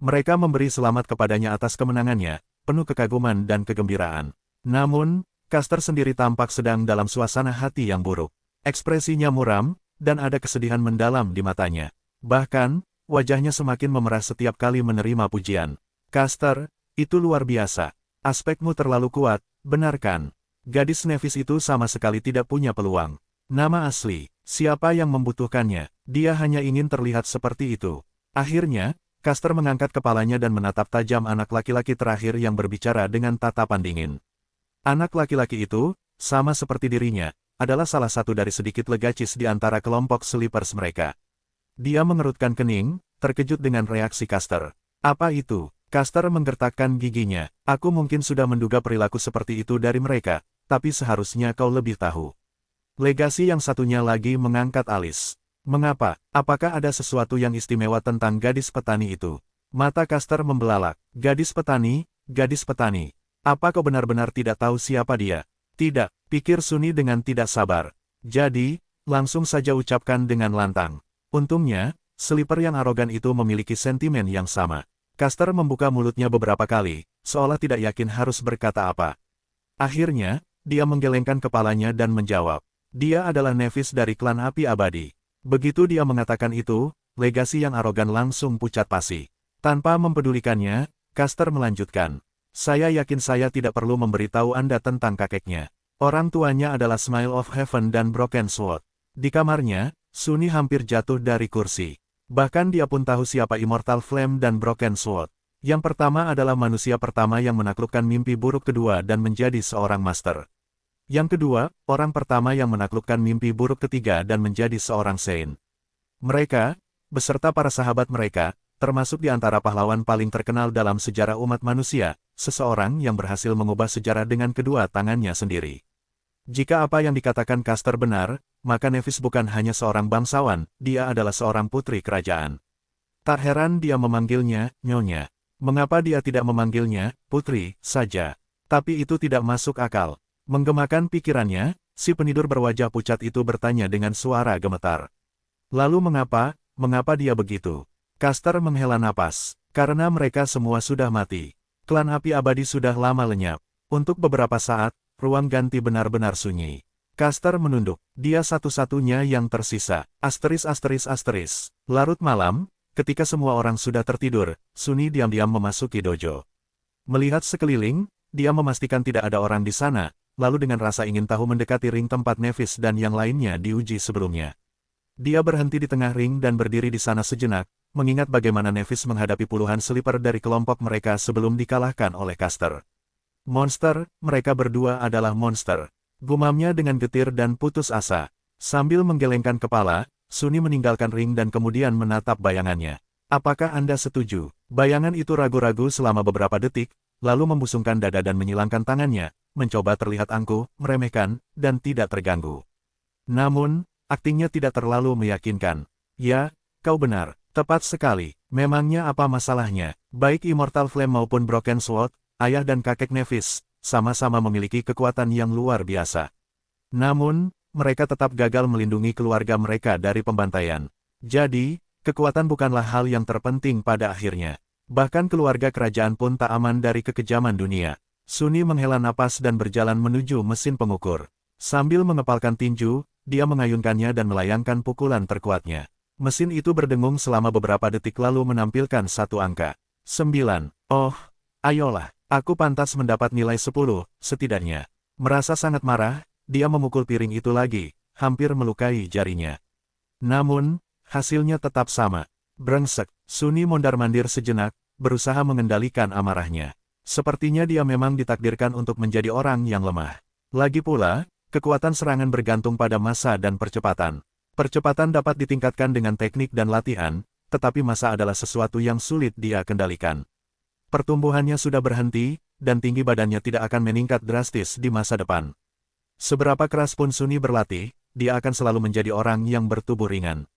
Mereka memberi selamat kepadanya atas kemenangannya, penuh kekaguman dan kegembiraan. Namun, Caster sendiri tampak sedang dalam suasana hati yang buruk. Ekspresinya muram, dan ada kesedihan mendalam di matanya. Bahkan, wajahnya semakin memerah setiap kali menerima pujian. Caster, itu luar biasa. Aspekmu terlalu kuat, benar kan? Gadis Nevis itu sama sekali tidak punya peluang. Nama asli, siapa yang membutuhkannya? Dia hanya ingin terlihat seperti itu. Akhirnya, Caster mengangkat kepalanya dan menatap tajam anak laki-laki terakhir yang berbicara dengan tatapan dingin. Anak laki-laki itu, sama seperti dirinya, adalah salah satu dari sedikit legacis di antara kelompok Sleepers mereka. Dia mengerutkan kening, terkejut dengan reaksi Caster. Apa itu? Caster menggertakkan giginya. Aku mungkin sudah menduga perilaku seperti itu dari mereka, tapi seharusnya kau lebih tahu. Legasi yang satunya lagi mengangkat alis. Mengapa? Apakah ada sesuatu yang istimewa tentang gadis petani itu? Mata Caster membelalak. Gadis petani, gadis petani. Apa kau benar-benar tidak tahu siapa dia? Tidak, pikir Suni dengan tidak sabar. Jadi, langsung saja ucapkan dengan lantang. Untungnya, Sleeper yang arogan itu memiliki sentimen yang sama. Caster membuka mulutnya beberapa kali, seolah tidak yakin harus berkata apa. Akhirnya, dia menggelengkan kepalanya dan menjawab. Dia adalah Nevis dari klan api abadi. Begitu dia mengatakan itu, legasi yang arogan langsung pucat pasi. Tanpa mempedulikannya, Caster melanjutkan. Saya yakin saya tidak perlu memberitahu Anda tentang kakeknya. Orang tuanya adalah Smile of Heaven dan Broken Sword. Di kamarnya, Suni hampir jatuh dari kursi. Bahkan dia pun tahu siapa Immortal Flame dan Broken Sword. Yang pertama adalah manusia pertama yang menaklukkan mimpi buruk kedua dan menjadi seorang master. Yang kedua, orang pertama yang menaklukkan mimpi buruk ketiga dan menjadi seorang saint. Mereka, beserta para sahabat mereka, termasuk di antara pahlawan paling terkenal dalam sejarah umat manusia, seseorang yang berhasil mengubah sejarah dengan kedua tangannya sendiri. Jika apa yang dikatakan Caster benar, maka Nevis bukan hanya seorang bangsawan, dia adalah seorang putri kerajaan. Tak heran dia memanggilnya, Nyonya. Mengapa dia tidak memanggilnya, Putri, saja? Tapi itu tidak masuk akal. Menggemakan pikirannya, si penidur berwajah pucat itu bertanya dengan suara gemetar. Lalu mengapa dia begitu? Caster menghela napas. Karena mereka semua sudah mati. Klan api abadi sudah lama lenyap. Untuk beberapa saat, ruang ganti benar-benar sunyi. Caster menunduk. Dia satu-satunya yang tersisa. Asteris. Larut malam, ketika semua orang sudah tertidur, Suni diam-diam memasuki dojo. Melihat sekeliling, dia memastikan tidak ada orang di sana, lalu dengan rasa ingin tahu mendekati ring tempat Nevis dan yang lainnya diuji sebelumnya. Dia berhenti di tengah ring dan berdiri di sana sejenak, mengingat bagaimana Nevis menghadapi puluhan Sleeper dari kelompok mereka sebelum dikalahkan oleh Caster. Monster, mereka berdua adalah monster. Gumamnya dengan getir dan putus asa. Sambil menggelengkan kepala, Suni meninggalkan ring dan kemudian menatap bayangannya. Apakah Anda setuju? Bayangan itu ragu-ragu selama beberapa detik, lalu membusungkan dada dan menyilangkan tangannya, mencoba terlihat angkuh, meremehkan, dan tidak terganggu. Namun, aktingnya tidak terlalu meyakinkan. Ya, kau benar, tepat sekali. Memangnya apa masalahnya? Baik Immortal Flame maupun Broken Sword, ayah dan kakek Nevis, sama-sama memiliki kekuatan yang luar biasa. Namun, mereka tetap gagal melindungi keluarga mereka dari pembantaian. Jadi, kekuatan bukanlah hal yang terpenting pada akhirnya. Bahkan keluarga kerajaan pun tak aman dari kekejaman dunia. Suni menghela napas dan berjalan menuju mesin pengukur. Sambil mengepalkan tinju, dia mengayunkannya dan melayangkan pukulan terkuatnya. Mesin itu berdengung selama beberapa detik lalu menampilkan satu angka. 9. Oh, ayolah. Aku pantas mendapat nilai 10, setidaknya. Merasa sangat marah, dia memukul piring itu lagi, hampir melukai jarinya. Namun, hasilnya tetap sama. Brengsek, Suni mondar-mandir sejenak, berusaha mengendalikan amarahnya. Sepertinya dia memang ditakdirkan untuk menjadi orang yang lemah. Lagi pula, kekuatan serangan bergantung pada massa dan percepatan. Percepatan dapat ditingkatkan dengan teknik dan latihan, tetapi massa adalah sesuatu yang sulit dia kendalikan. Pertumbuhannya sudah berhenti, dan tinggi badannya tidak akan meningkat drastis di masa depan. Seberapa keras pun Suni berlatih, dia akan selalu menjadi orang yang bertubuh ringan.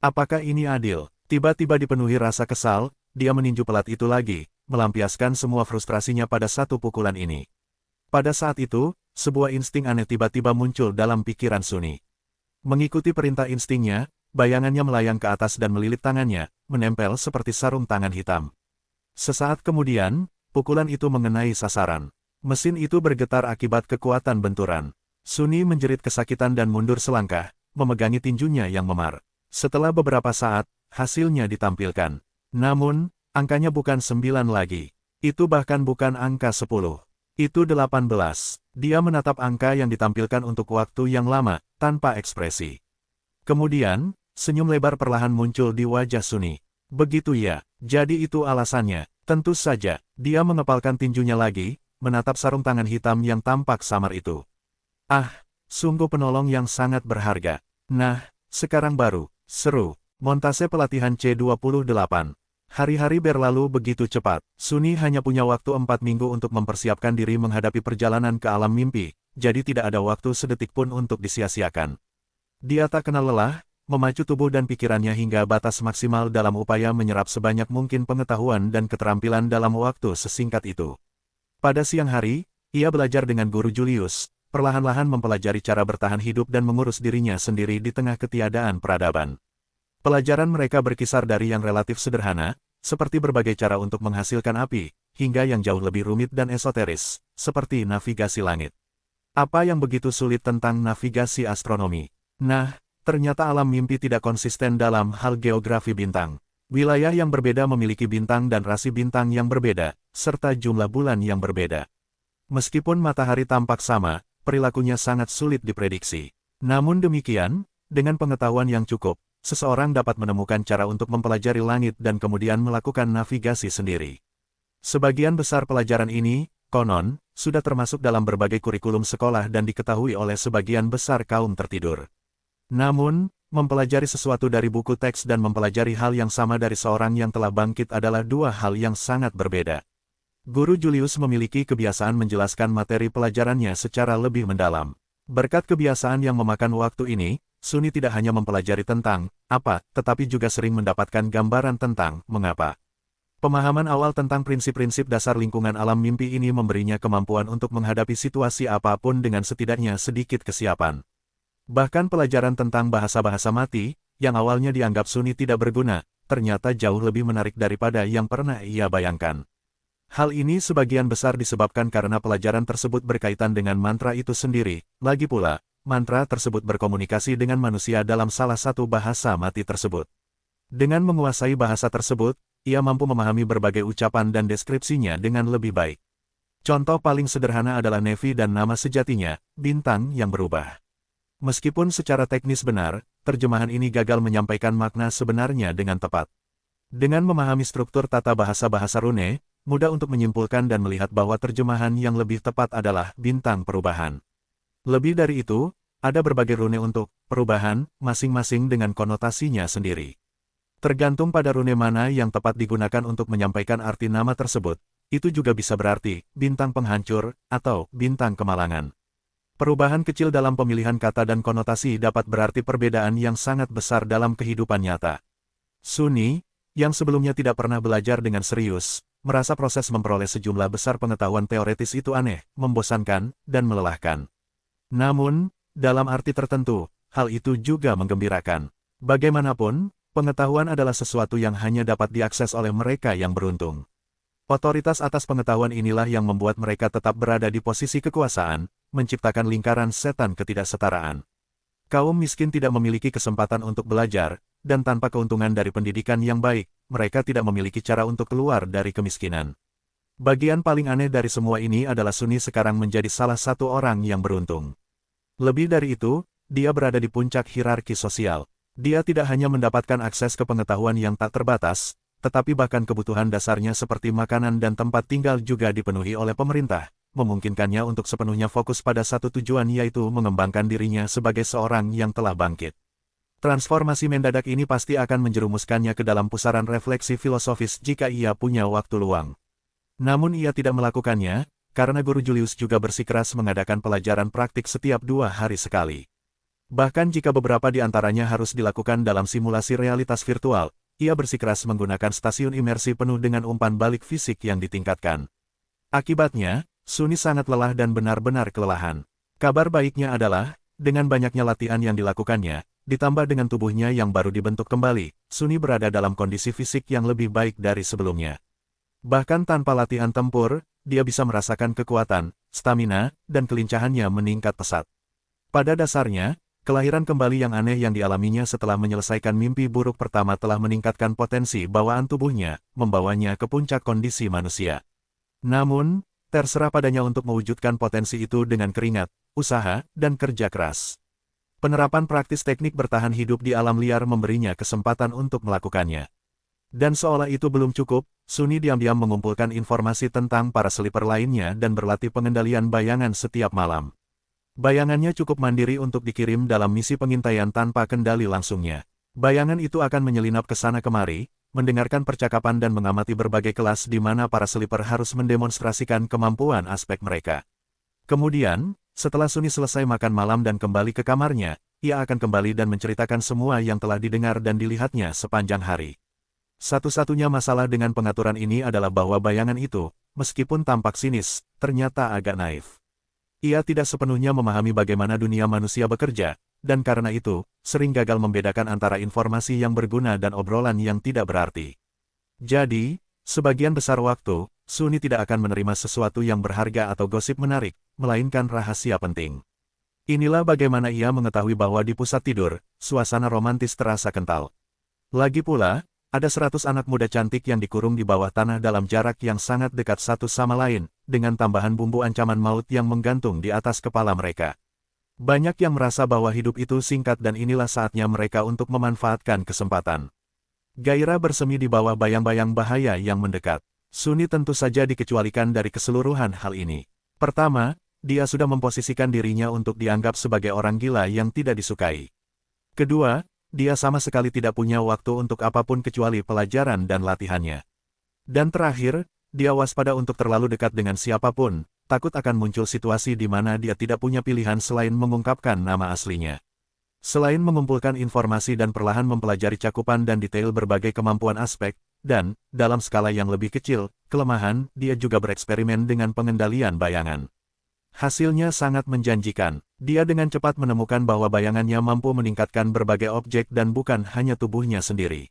Apakah ini adil? Tiba-tiba dipenuhi rasa kesal, dia meninju pelat itu lagi, melampiaskan semua frustrasinya pada satu pukulan ini. Pada saat itu, sebuah insting aneh tiba-tiba muncul dalam pikiran Suni. Mengikuti perintah instingnya, bayangannya melayang ke atas dan melilit tangannya, menempel seperti sarung tangan hitam. Sesaat kemudian, pukulan itu mengenai sasaran. Mesin itu bergetar akibat kekuatan benturan. Suni menjerit kesakitan dan mundur selangkah, memegangi tinjunya yang memar. Setelah beberapa saat, hasilnya ditampilkan. Namun, angkanya bukan 9 lagi. Itu bahkan bukan angka 10. Itu 18. Dia menatap angka yang ditampilkan untuk waktu yang lama, tanpa ekspresi. Kemudian, senyum lebar perlahan muncul di wajah Suni. Begitu ya, jadi itu alasannya. Tentu saja, dia mengepalkan tinjunya lagi, menatap sarung tangan hitam yang tampak samar itu. Ah, sungguh penolong yang sangat berharga. Nah, sekarang baru, seru. Montase pelatihan C28. Hari-hari berlalu begitu cepat. Suni hanya punya waktu 4 minggu untuk mempersiapkan diri menghadapi perjalanan ke alam mimpi, jadi tidak ada waktu sedetik pun untuk disia-siakan. Dia tak kenal lelah, memacu tubuh dan pikirannya hingga batas maksimal dalam upaya menyerap sebanyak mungkin pengetahuan dan keterampilan dalam waktu sesingkat itu. Pada siang hari, ia belajar dengan guru Julius, perlahan-lahan mempelajari cara bertahan hidup dan mengurus dirinya sendiri di tengah ketiadaan peradaban. Pelajaran mereka berkisar dari yang relatif sederhana, seperti berbagai cara untuk menghasilkan api, hingga yang jauh lebih rumit dan esoteris, seperti navigasi langit. Apa yang begitu sulit tentang navigasi astronomi? Nah, ternyata alam mimpi tidak konsisten dalam hal geografi bintang. Wilayah yang berbeda memiliki bintang dan rasi bintang yang berbeda, serta jumlah bulan yang berbeda. Meskipun matahari tampak sama, perilakunya sangat sulit diprediksi. Namun demikian, dengan pengetahuan yang cukup, seseorang dapat menemukan cara untuk mempelajari langit dan kemudian melakukan navigasi sendiri. Sebagian besar pelajaran ini, konon, sudah termasuk dalam berbagai kurikulum sekolah dan diketahui oleh sebagian besar kaum tertidur. Namun, mempelajari sesuatu dari buku teks dan mempelajari hal yang sama dari seorang yang telah bangkit adalah dua hal yang sangat berbeda. Guru Julius memiliki kebiasaan menjelaskan materi pelajarannya secara lebih mendalam. Berkat kebiasaan yang memakan waktu ini, Sunny tidak hanya mempelajari tentang apa, tetapi juga sering mendapatkan gambaran tentang mengapa. Pemahaman awal tentang prinsip-prinsip dasar lingkungan alam mimpi ini memberinya kemampuan untuk menghadapi situasi apapun dengan setidaknya sedikit kesiapan. Bahkan pelajaran tentang bahasa-bahasa mati, yang awalnya dianggap Sunny tidak berguna, ternyata jauh lebih menarik daripada yang pernah ia bayangkan. Hal ini sebagian besar disebabkan karena pelajaran tersebut berkaitan dengan mantra itu sendiri. Lagi pula, mantra tersebut berkomunikasi dengan manusia dalam salah satu bahasa mati tersebut. Dengan menguasai bahasa tersebut, ia mampu memahami berbagai ucapan dan deskripsinya dengan lebih baik. Contoh paling sederhana adalah Nevi dan nama sejatinya, bintang yang berubah. Meskipun secara teknis benar, terjemahan ini gagal menyampaikan makna sebenarnya dengan tepat. Dengan memahami struktur tata bahasa-bahasa rune, mudah untuk menyimpulkan dan melihat bahwa terjemahan yang lebih tepat adalah bintang perubahan. Lebih dari itu, ada berbagai rune untuk perubahan, masing-masing dengan konotasinya sendiri. Tergantung pada rune mana yang tepat digunakan untuk menyampaikan arti nama tersebut, itu juga bisa berarti bintang penghancur atau bintang kemalangan. Perubahan kecil dalam pemilihan kata dan konotasi dapat berarti perbedaan yang sangat besar dalam kehidupan nyata. Sunny, yang sebelumnya tidak pernah belajar dengan serius, merasa proses memperoleh sejumlah besar pengetahuan teoretis itu aneh, membosankan, dan melelahkan. Namun, dalam arti tertentu, hal itu juga menggembirakan. Bagaimanapun, pengetahuan adalah sesuatu yang hanya dapat diakses oleh mereka yang beruntung. Otoritas atas pengetahuan inilah yang membuat mereka tetap berada di posisi kekuasaan, menciptakan lingkaran setan ketidaksetaraan. Kaum miskin tidak memiliki kesempatan untuk belajar, dan tanpa keuntungan dari pendidikan yang baik, mereka tidak memiliki cara untuk keluar dari kemiskinan. Bagian paling aneh dari semua ini adalah Sunny sekarang menjadi salah satu orang yang beruntung. Lebih dari itu, dia berada di puncak hierarki sosial. Dia tidak hanya mendapatkan akses ke pengetahuan yang tak terbatas, tetapi bahkan kebutuhan dasarnya seperti makanan dan tempat tinggal juga dipenuhi oleh pemerintah, memungkinkannya untuk sepenuhnya fokus pada satu tujuan, yaitu mengembangkan dirinya sebagai seorang yang telah bangkit. Transformasi mendadak ini pasti akan menjerumuskannya ke dalam pusaran refleksi filosofis jika ia punya waktu luang. Namun ia tidak melakukannya, karena Guru Julius juga bersikeras mengadakan pelajaran praktik setiap 2 hari sekali. Bahkan jika beberapa di antaranya harus dilakukan dalam simulasi realitas virtual, ia bersikeras menggunakan stasiun imersi penuh dengan umpan balik fisik yang ditingkatkan. Akibatnya, Sunny sangat lelah dan benar-benar kelelahan. Kabar baiknya adalah, dengan banyaknya latihan yang dilakukannya, ditambah dengan tubuhnya yang baru dibentuk kembali, Sunny berada dalam kondisi fisik yang lebih baik dari sebelumnya. Bahkan tanpa latihan tempur, dia bisa merasakan kekuatan, stamina, dan kelincahannya meningkat pesat. Pada dasarnya, kelahiran kembali yang aneh yang dialaminya setelah menyelesaikan mimpi buruk pertama telah meningkatkan potensi bawaan tubuhnya, membawanya ke puncak kondisi manusia. Namun, terserah padanya untuk mewujudkan potensi itu dengan keringat, usaha, dan kerja keras. Penerapan praktis teknik bertahan hidup di alam liar memberinya kesempatan untuk melakukannya. Dan seolah itu belum cukup, Sunny diam-diam mengumpulkan informasi tentang para sleeper lainnya dan berlatih pengendalian bayangan setiap malam. Bayangannya cukup mandiri untuk dikirim dalam misi pengintaian tanpa kendali langsungnya. Bayangan itu akan menyelinap ke sana kemari, mendengarkan percakapan dan mengamati berbagai kelas di mana para sleeper harus mendemonstrasikan kemampuan aspek mereka. Kemudian, setelah Sunny selesai makan malam dan kembali ke kamarnya, ia akan kembali dan menceritakan semua yang telah didengar dan dilihatnya sepanjang hari. Satu-satunya masalah dengan pengaturan ini adalah bahwa bayangan itu, meskipun tampak sinis, ternyata agak naif. Ia tidak sepenuhnya memahami bagaimana dunia manusia bekerja, dan karena itu, sering gagal membedakan antara informasi yang berguna dan obrolan yang tidak berarti. Jadi, sebagian besar waktu, Suni tidak akan menerima sesuatu yang berharga atau gosip menarik, melainkan rahasia penting. Inilah bagaimana ia mengetahui bahwa di pusat tidur, suasana romantis terasa kental. Lagi pula, ada 100 anak muda cantik yang dikurung di bawah tanah dalam jarak yang sangat dekat satu sama lain, dengan tambahan bumbu ancaman maut yang menggantung di atas kepala mereka. Banyak yang merasa bahwa hidup itu singkat dan inilah saatnya mereka untuk memanfaatkan kesempatan. Gairah bersemi di bawah bayang-bayang bahaya yang mendekat. Suni tentu saja dikecualikan dari keseluruhan hal ini. Pertama, dia sudah memposisikan dirinya untuk dianggap sebagai orang gila yang tidak disukai. Kedua, dia sama sekali tidak punya waktu untuk apapun kecuali pelajaran dan latihannya. Dan terakhir, dia waspada untuk terlalu dekat dengan siapapun, takut akan muncul situasi di mana dia tidak punya pilihan selain mengungkapkan nama aslinya. Selain mengumpulkan informasi dan perlahan mempelajari cakupan dan detail berbagai kemampuan aspek, dan, dalam skala yang lebih kecil, kelemahan, dia juga bereksperimen dengan pengendalian bayangan. Hasilnya sangat menjanjikan. Dia dengan cepat menemukan bahwa bayangannya mampu meningkatkan berbagai objek dan bukan hanya tubuhnya sendiri.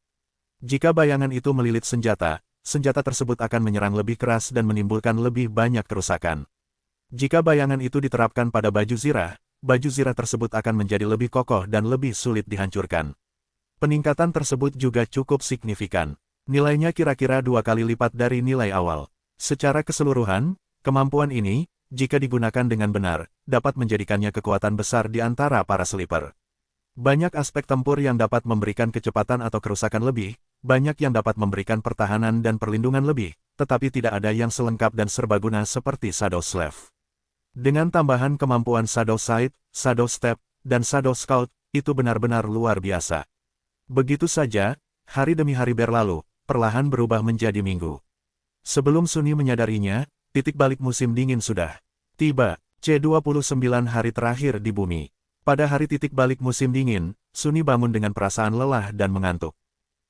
Jika bayangan itu melilit senjata, senjata tersebut akan menyerang lebih keras dan menimbulkan lebih banyak kerusakan. Jika bayangan itu diterapkan pada baju zirah tersebut akan menjadi lebih kokoh dan lebih sulit dihancurkan. Peningkatan tersebut juga cukup signifikan. Nilainya kira-kira 2 kali lipat dari nilai awal. Secara keseluruhan, kemampuan ini, jika digunakan dengan benar, dapat menjadikannya kekuatan besar di antara para sleeper. Banyak aspek tempur yang dapat memberikan kecepatan atau kerusakan lebih, banyak yang dapat memberikan pertahanan dan perlindungan lebih, tetapi tidak ada yang selengkap dan serbaguna seperti Shadow Slave. Dengan tambahan kemampuan Shadow Sight, Shadow Step, dan Shadow Scout, itu benar-benar luar biasa. Begitu saja, hari demi hari berlalu, perlahan berubah menjadi minggu. Sebelum Suni menyadarinya, titik balik musim dingin sudah tiba. C29 hari terakhir di bumi. Pada hari titik balik musim dingin, Suni bangun dengan perasaan lelah dan mengantuk.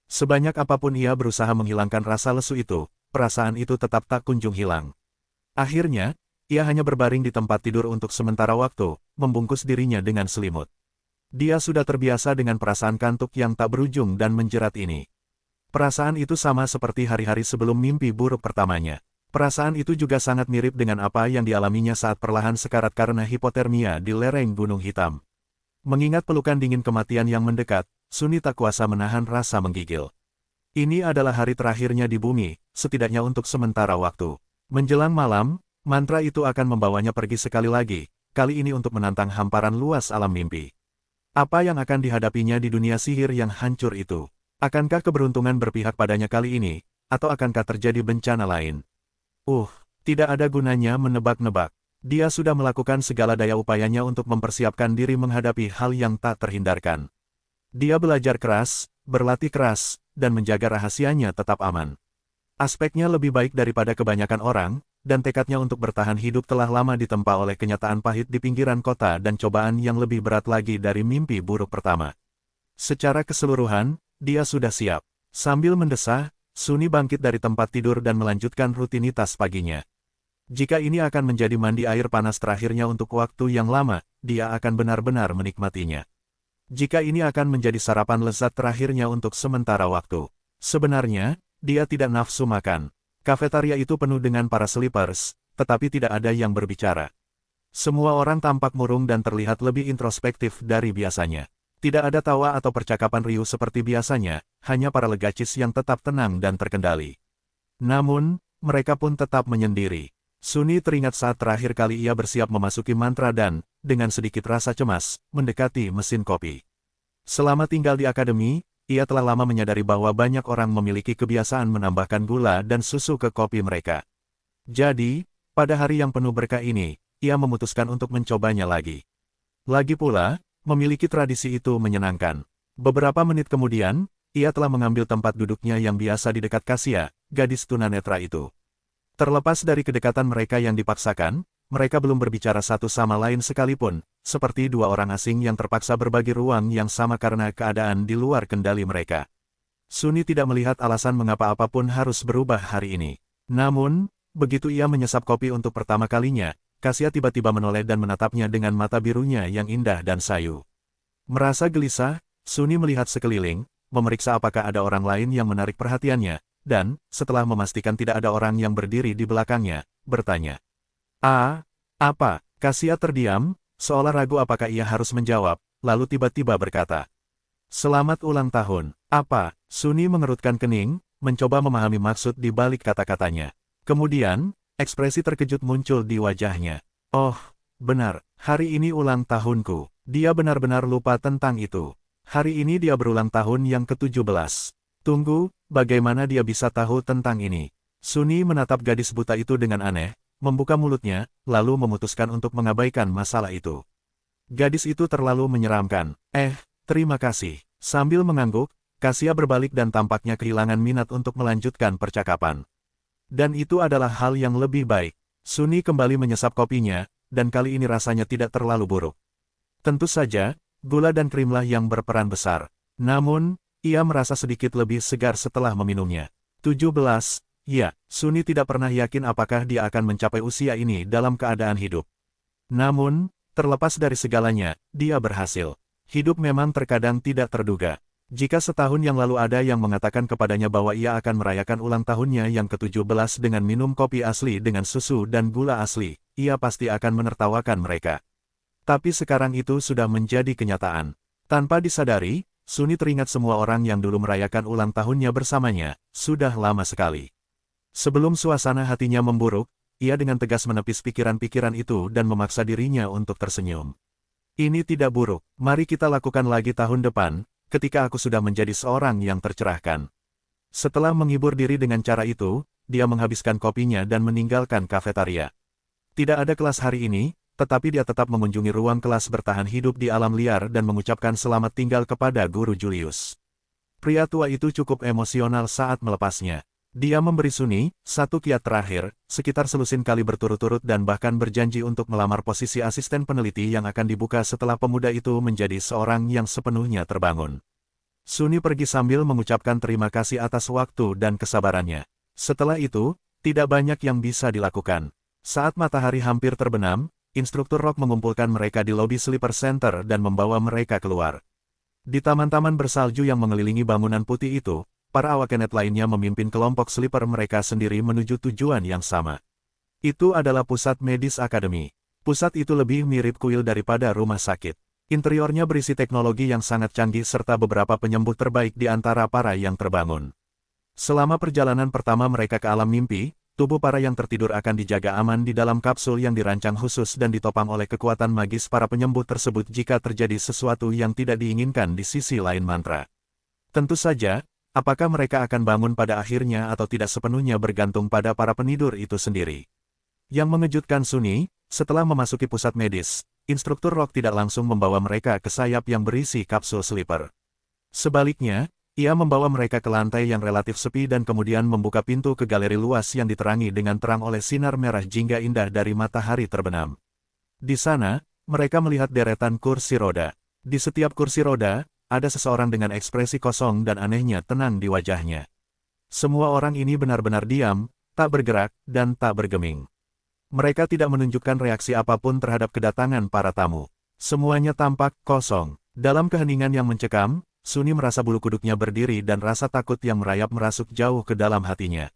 Sebanyak apapun ia berusaha menghilangkan rasa lesu itu, perasaan itu tetap tak kunjung hilang. Akhirnya, ia hanya berbaring di tempat tidur untuk sementara waktu, membungkus dirinya dengan selimut. Dia sudah terbiasa dengan perasaan kantuk yang tak berujung dan menjerat ini. Perasaan itu sama seperti hari-hari sebelum mimpi buruk pertamanya. Perasaan itu juga sangat mirip dengan apa yang dialaminya saat perlahan sekarat karena hipotermia di lereng Gunung Hitam. Mengingat pelukan dingin kematian yang mendekat, Suni tak kuasa menahan rasa menggigil. Ini adalah hari terakhirnya di bumi, setidaknya untuk sementara waktu. Menjelang malam, mantra itu akan membawanya pergi sekali lagi, kali ini untuk menantang hamparan luas alam mimpi. Apa yang akan dihadapinya di dunia sihir yang hancur itu? Akankah keberuntungan berpihak padanya kali ini, atau akankah terjadi bencana lain? Tidak ada gunanya menebak-nebak. Dia sudah melakukan segala daya upayanya untuk mempersiapkan diri menghadapi hal yang tak terhindarkan. Dia belajar keras, berlatih keras, dan menjaga rahasianya tetap aman. Aspeknya lebih baik daripada kebanyakan orang, dan tekadnya untuk bertahan hidup telah lama ditempa oleh kenyataan pahit di pinggiran kota dan cobaan yang lebih berat lagi dari mimpi buruk pertama. Secara keseluruhan, dia sudah siap. Sambil mendesah, Suni bangkit dari tempat tidur dan melanjutkan rutinitas paginya. Jika ini akan menjadi mandi air panas terakhirnya untuk waktu yang lama, dia akan benar-benar menikmatinya. Jika ini akan menjadi sarapan lezat terakhirnya untuk sementara waktu. Sebenarnya, dia tidak nafsu makan. Kafetaria itu penuh dengan para sleepers, tetapi tidak ada yang berbicara. Semua orang tampak murung dan terlihat lebih introspektif dari biasanya. Tidak ada tawa atau percakapan riuh seperti biasanya, hanya para legacis yang tetap tenang dan terkendali. Namun, mereka pun tetap menyendiri. Suni teringat saat terakhir kali ia bersiap memasuki mantra dan, dengan sedikit rasa cemas, mendekati mesin kopi. Selama tinggal di akademi, ia telah lama menyadari bahwa banyak orang memiliki kebiasaan menambahkan gula dan susu ke kopi mereka. Jadi, pada hari yang penuh berkah ini, ia memutuskan untuk mencobanya lagi. Lagi pula, memiliki tradisi itu menyenangkan. Beberapa menit kemudian, ia telah mengambil tempat duduknya yang biasa di dekat Kasia, gadis tunanetra itu. Terlepas dari kedekatan mereka yang dipaksakan, mereka belum berbicara satu sama lain sekalipun, seperti dua orang asing yang terpaksa berbagi ruang yang sama karena keadaan di luar kendali mereka. Suni tidak melihat alasan mengapa apapun harus berubah hari ini. Namun, begitu ia menyesap kopi untuk pertama kalinya, Kasia tiba-tiba menoleh dan menatapnya dengan mata birunya yang indah dan sayu. Merasa gelisah, Suni melihat sekeliling, memeriksa apakah ada orang lain yang menarik perhatiannya, dan, setelah memastikan tidak ada orang yang berdiri di belakangnya, bertanya. Apa? Kasia terdiam, seolah ragu apakah ia harus menjawab, lalu tiba-tiba berkata. Selamat ulang tahun. Apa? Suni mengerutkan kening, mencoba memahami maksud di balik kata-katanya. Kemudian, ekspresi terkejut muncul di wajahnya. Oh, benar, hari ini ulang tahunku. Dia benar-benar lupa tentang itu. Hari ini dia berulang tahun yang ke-17. Tunggu, bagaimana dia bisa tahu tentang ini? Suni menatap gadis buta itu dengan aneh, membuka mulutnya, lalu memutuskan untuk mengabaikan masalah itu. Gadis itu terlalu menyeramkan. Terima kasih. Sambil mengangguk, Kasia berbalik dan tampaknya kehilangan minat untuk melanjutkan percakapan. Dan itu adalah hal yang lebih baik. Suni kembali menyesap kopinya, dan kali ini rasanya tidak terlalu buruk. Tentu saja, gula dan krimlah yang berperan besar. Namun, ia merasa sedikit lebih segar setelah meminumnya. 17, ya, Suni tidak pernah yakin apakah dia akan mencapai usia ini dalam keadaan hidup. Namun, terlepas dari segalanya, dia berhasil. Hidup memang terkadang tidak terduga. Jika setahun yang lalu ada yang mengatakan kepadanya bahwa ia akan merayakan ulang tahunnya yang ke-17 dengan minum kopi asli dengan susu dan gula asli, ia pasti akan menertawakan mereka. Tapi sekarang itu sudah menjadi kenyataan. Tanpa disadari, Suni teringat semua orang yang dulu merayakan ulang tahunnya bersamanya, sudah lama sekali. Sebelum suasana hatinya memburuk, ia dengan tegas menepis pikiran-pikiran itu dan memaksa dirinya untuk tersenyum. Ini tidak buruk, mari kita lakukan lagi tahun depan, ketika aku sudah menjadi seorang yang tercerahkan. Setelah menghibur diri dengan cara itu, dia menghabiskan kopinya dan meninggalkan kafetaria. Tidak ada kelas hari ini, tetapi dia tetap mengunjungi ruang kelas bertahan hidup di alam liar dan mengucapkan selamat tinggal kepada Guru Julius. Pria tua itu cukup emosional saat melepasnya. Dia memberi Suni satu kiat terakhir, sekitar selusin kali berturut-turut dan bahkan berjanji untuk melamar posisi asisten peneliti yang akan dibuka setelah pemuda itu menjadi seorang yang sepenuhnya terbangun. Suni pergi sambil mengucapkan terima kasih atas waktu dan kesabarannya. Setelah itu, tidak banyak yang bisa dilakukan. Saat matahari hampir terbenam, instruktur Rock mengumpulkan mereka di lobi Sleeper Center dan membawa mereka keluar. Di taman-taman bersalju yang mengelilingi bangunan putih itu, para awakenet lainnya memimpin kelompok sleeper mereka sendiri menuju tujuan yang sama. Itu adalah pusat medis akademi. Pusat itu lebih mirip kuil daripada rumah sakit. Interiornya berisi teknologi yang sangat canggih serta beberapa penyembuh terbaik di antara para yang terbangun. Selama perjalanan pertama mereka ke alam mimpi, tubuh para yang tertidur akan dijaga aman di dalam kapsul yang dirancang khusus dan ditopang oleh kekuatan magis para penyembuh tersebut jika terjadi sesuatu yang tidak diinginkan di sisi lain mantra. Tentu saja, apakah mereka akan bangun pada akhirnya atau tidak sepenuhnya bergantung pada para penidur itu sendiri. Yang mengejutkan Suni, setelah memasuki pusat medis, instruktur Rock tidak langsung membawa mereka ke sayap yang berisi kapsul sleeper. Sebaliknya, ia membawa mereka ke lantai yang relatif sepi dan kemudian membuka pintu ke galeri luas yang diterangi dengan terang oleh sinar merah jingga indah dari matahari terbenam. Di sana, mereka melihat deretan kursi roda. Di setiap kursi roda, ada seseorang dengan ekspresi kosong dan anehnya tenang di wajahnya. Semua orang ini benar-benar diam, tak bergerak, dan tak bergeming. Mereka tidak menunjukkan reaksi apapun terhadap kedatangan para tamu. Semuanya tampak kosong. Dalam keheningan yang mencekam, Suni merasa bulu kuduknya berdiri dan rasa takut yang merayap merasuk jauh ke dalam hatinya.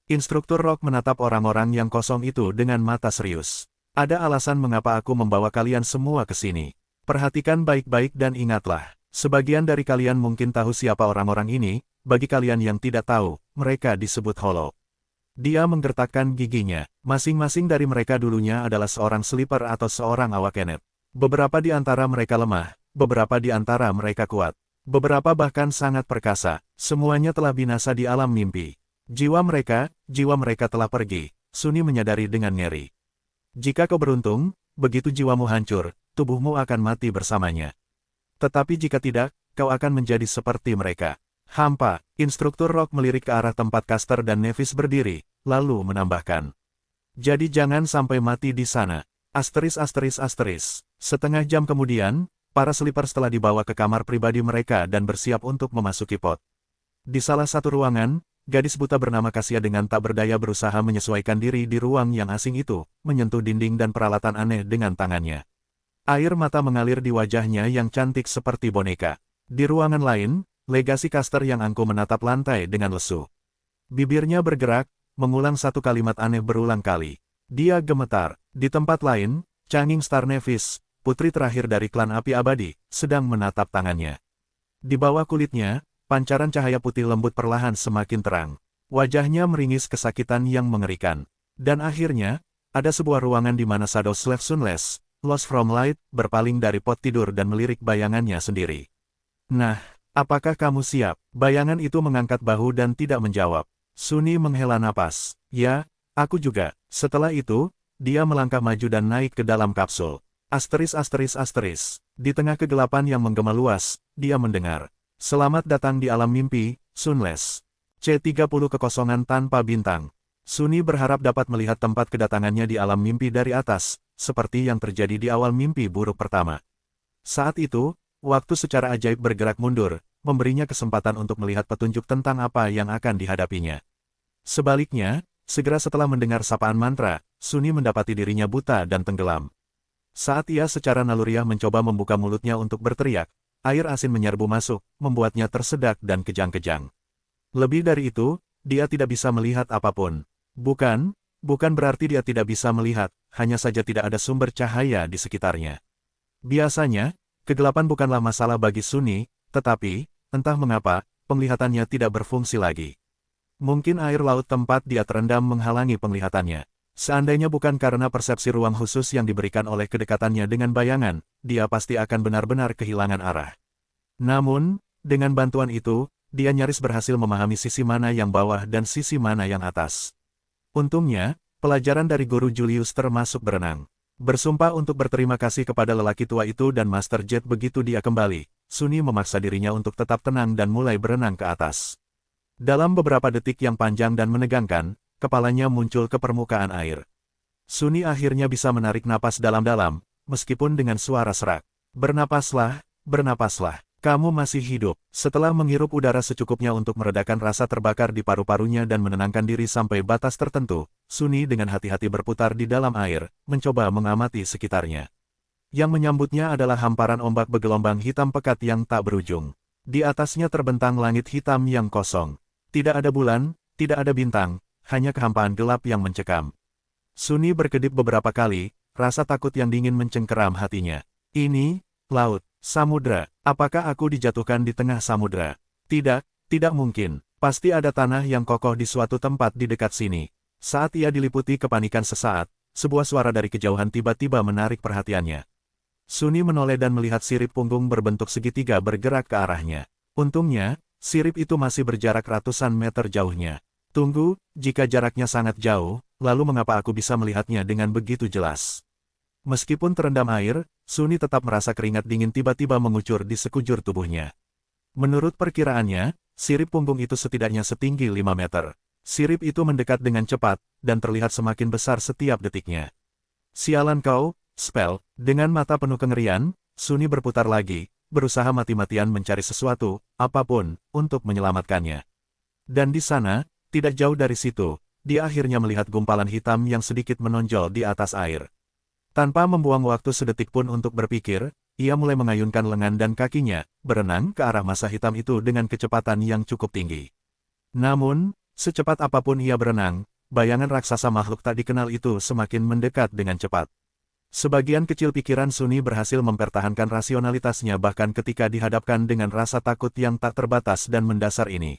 Instruktur Rock menatap orang-orang yang kosong itu dengan mata serius. Ada alasan mengapa aku membawa kalian semua ke sini. Perhatikan baik-baik dan ingatlah. Sebagian dari kalian mungkin tahu siapa orang-orang ini, bagi kalian yang tidak tahu, mereka disebut Hollow. Dia menggertakkan giginya, masing-masing dari mereka dulunya adalah seorang sleeper atau seorang awakenet. Beberapa di antara mereka lemah, beberapa di antara mereka kuat. Beberapa bahkan sangat perkasa, semuanya telah binasa di alam mimpi. Jiwa mereka telah pergi, Suni menyadari dengan ngeri. Jika kau beruntung, begitu jiwamu hancur, tubuhmu akan mati bersamanya. Tetapi jika tidak, kau akan menjadi seperti mereka. Hampa, instruktur Rock melirik ke arah tempat Caster dan Nevis berdiri, lalu menambahkan. Jadi jangan sampai mati di sana. Asteris. Setengah jam kemudian, para sleepers telah dibawa ke kamar pribadi mereka dan bersiap untuk memasuki pot. Di salah satu ruangan, gadis buta bernama Kasia dengan tak berdaya berusaha menyesuaikan diri di ruang yang asing itu, menyentuh dinding dan peralatan aneh dengan tangannya. Air mata mengalir di wajahnya yang cantik seperti boneka. Di ruangan lain, Legasi Caster yang angkuh menatap lantai dengan lesu. Bibirnya bergerak, mengulang satu kalimat aneh berulang kali. Dia gemetar. Di tempat lain, Changing Star Nevis, putri terakhir dari klan api abadi, sedang menatap tangannya. Di bawah kulitnya, pancaran cahaya putih lembut perlahan semakin terang. Wajahnya meringis kesakitan yang mengerikan. Dan akhirnya, ada sebuah ruangan di mana Shadow Slave Sunless, Lost from Light, berpaling dari pot tidur dan melirik bayangannya sendiri. Nah, apakah kamu siap? Bayangan itu mengangkat bahu dan tidak menjawab. Sunny menghela napas. Ya, aku juga. Setelah itu, dia melangkah maju dan naik ke dalam kapsul. Asteris. Di tengah kegelapan yang menggema luas, dia mendengar. Selamat datang di alam mimpi, Sunless. C30 kekosongan tanpa bintang. Sunny berharap dapat melihat tempat kedatangannya di alam mimpi dari atas, seperti yang terjadi di awal mimpi buruk pertama. Saat itu, waktu secara ajaib bergerak mundur, memberinya kesempatan untuk melihat petunjuk tentang apa yang akan dihadapinya. Sebaliknya, segera setelah mendengar sapaan mantra, Sunny mendapati dirinya buta dan tenggelam. Saat ia secara naluriah mencoba membuka mulutnya untuk berteriak, air asin menyerbu masuk, membuatnya tersedak dan kejang-kejang. Lebih dari itu, dia tidak bisa melihat apapun. Bukan berarti dia tidak bisa melihat, hanya saja tidak ada sumber cahaya di sekitarnya. Biasanya, kegelapan bukanlah masalah bagi Sunny, tetapi, entah mengapa, penglihatannya tidak berfungsi lagi. Mungkin air laut tempat dia terendam menghalangi penglihatannya. Seandainya bukan karena persepsi ruang khusus yang diberikan oleh kedekatannya dengan bayangan, dia pasti akan benar-benar kehilangan arah. Namun, dengan bantuan itu, dia nyaris berhasil memahami sisi mana yang bawah dan sisi mana yang atas. Untungnya, pelajaran dari guru Julius termasuk berenang. Bersumpah untuk berterima kasih kepada lelaki tua itu dan Master Jet begitu dia kembali, Sunny memaksa dirinya untuk tetap tenang dan mulai berenang ke atas. Dalam beberapa detik yang panjang dan menegangkan, kepalanya muncul ke permukaan air. Sunny akhirnya bisa menarik napas dalam-dalam, meskipun dengan suara serak. Bernapaslah, kamu masih hidup. Setelah menghirup udara secukupnya untuk meredakan rasa terbakar di paru-parunya dan menenangkan diri sampai batas tertentu, Sunny dengan hati-hati berputar di dalam air, mencoba mengamati sekitarnya. Yang menyambutnya adalah hamparan ombak bergelombang hitam pekat yang tak berujung. Di atasnya terbentang langit hitam yang kosong. Tidak ada bulan, tidak ada bintang, hanya kehampaan gelap yang mencekam. Sunny berkedip beberapa kali, rasa takut yang dingin mencengkeram hatinya. Ini, laut, samudra, apakah aku dijatuhkan di tengah samudra? Tidak mungkin. Pasti ada tanah yang kokoh di suatu tempat di dekat sini. Saat ia diliputi kepanikan sesaat, sebuah suara dari kejauhan tiba-tiba menarik perhatiannya. Sunny menoleh dan melihat sirip punggung berbentuk segitiga bergerak ke arahnya. Untungnya, sirip itu masih berjarak ratusan meter jauhnya. Tunggu, jika jaraknya sangat jauh, lalu mengapa aku bisa melihatnya dengan begitu jelas? Meskipun terendam air, Sunny tetap merasa keringat dingin tiba-tiba mengucur di sekujur tubuhnya. Menurut perkiraannya, sirip punggung itu setidaknya setinggi 5 meter. Sirip itu mendekat dengan cepat, dan terlihat semakin besar setiap detiknya. Sialan kau, spell, dengan mata penuh kengerian, Sunny berputar lagi, berusaha mati-matian mencari sesuatu, apapun, untuk menyelamatkannya. Dan di sana, tidak jauh dari situ, dia akhirnya melihat gumpalan hitam yang sedikit menonjol di atas air. Tanpa membuang waktu sedetik pun untuk berpikir, ia mulai mengayunkan lengan dan kakinya, berenang ke arah massa hitam itu dengan kecepatan yang cukup tinggi. Namun, secepat apapun ia berenang, bayangan raksasa makhluk tak dikenal itu semakin mendekat dengan cepat. Sebagian kecil pikiran Sunny berhasil mempertahankan rasionalitasnya bahkan ketika dihadapkan dengan rasa takut yang tak terbatas dan mendasar ini.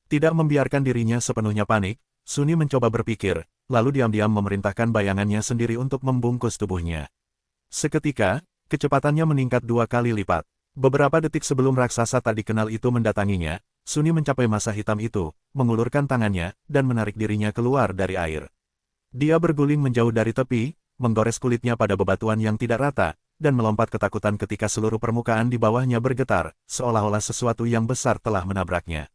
Tidak membiarkan dirinya sepenuhnya panik, Sunny mencoba berpikir, lalu diam-diam memerintahkan bayangannya sendiri untuk membungkus tubuhnya. Seketika, kecepatannya meningkat 2 kali lipat. Beberapa detik sebelum raksasa tak dikenal itu mendatanginya, Sunny mencapai massa hitam itu, mengulurkan tangannya, dan menarik dirinya keluar dari air. Dia berguling menjauh dari tepi, menggores kulitnya pada bebatuan yang tidak rata, dan melompat ketakutan ketika seluruh permukaan di bawahnya bergetar, seolah-olah sesuatu yang besar telah menabraknya.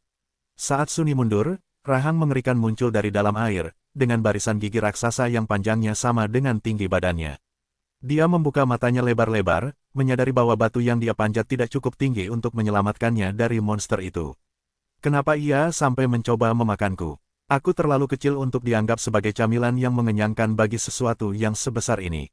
Saat Sunny mundur, rahang mengerikan muncul dari dalam air, dengan barisan gigi raksasa yang panjangnya sama dengan tinggi badannya. Dia membuka matanya lebar-lebar, menyadari bahwa batu yang dia panjat tidak cukup tinggi untuk menyelamatkannya dari monster itu. Kenapa ia sampai mencoba memakanku? Aku terlalu kecil untuk dianggap sebagai camilan yang mengenyangkan bagi sesuatu yang sebesar ini.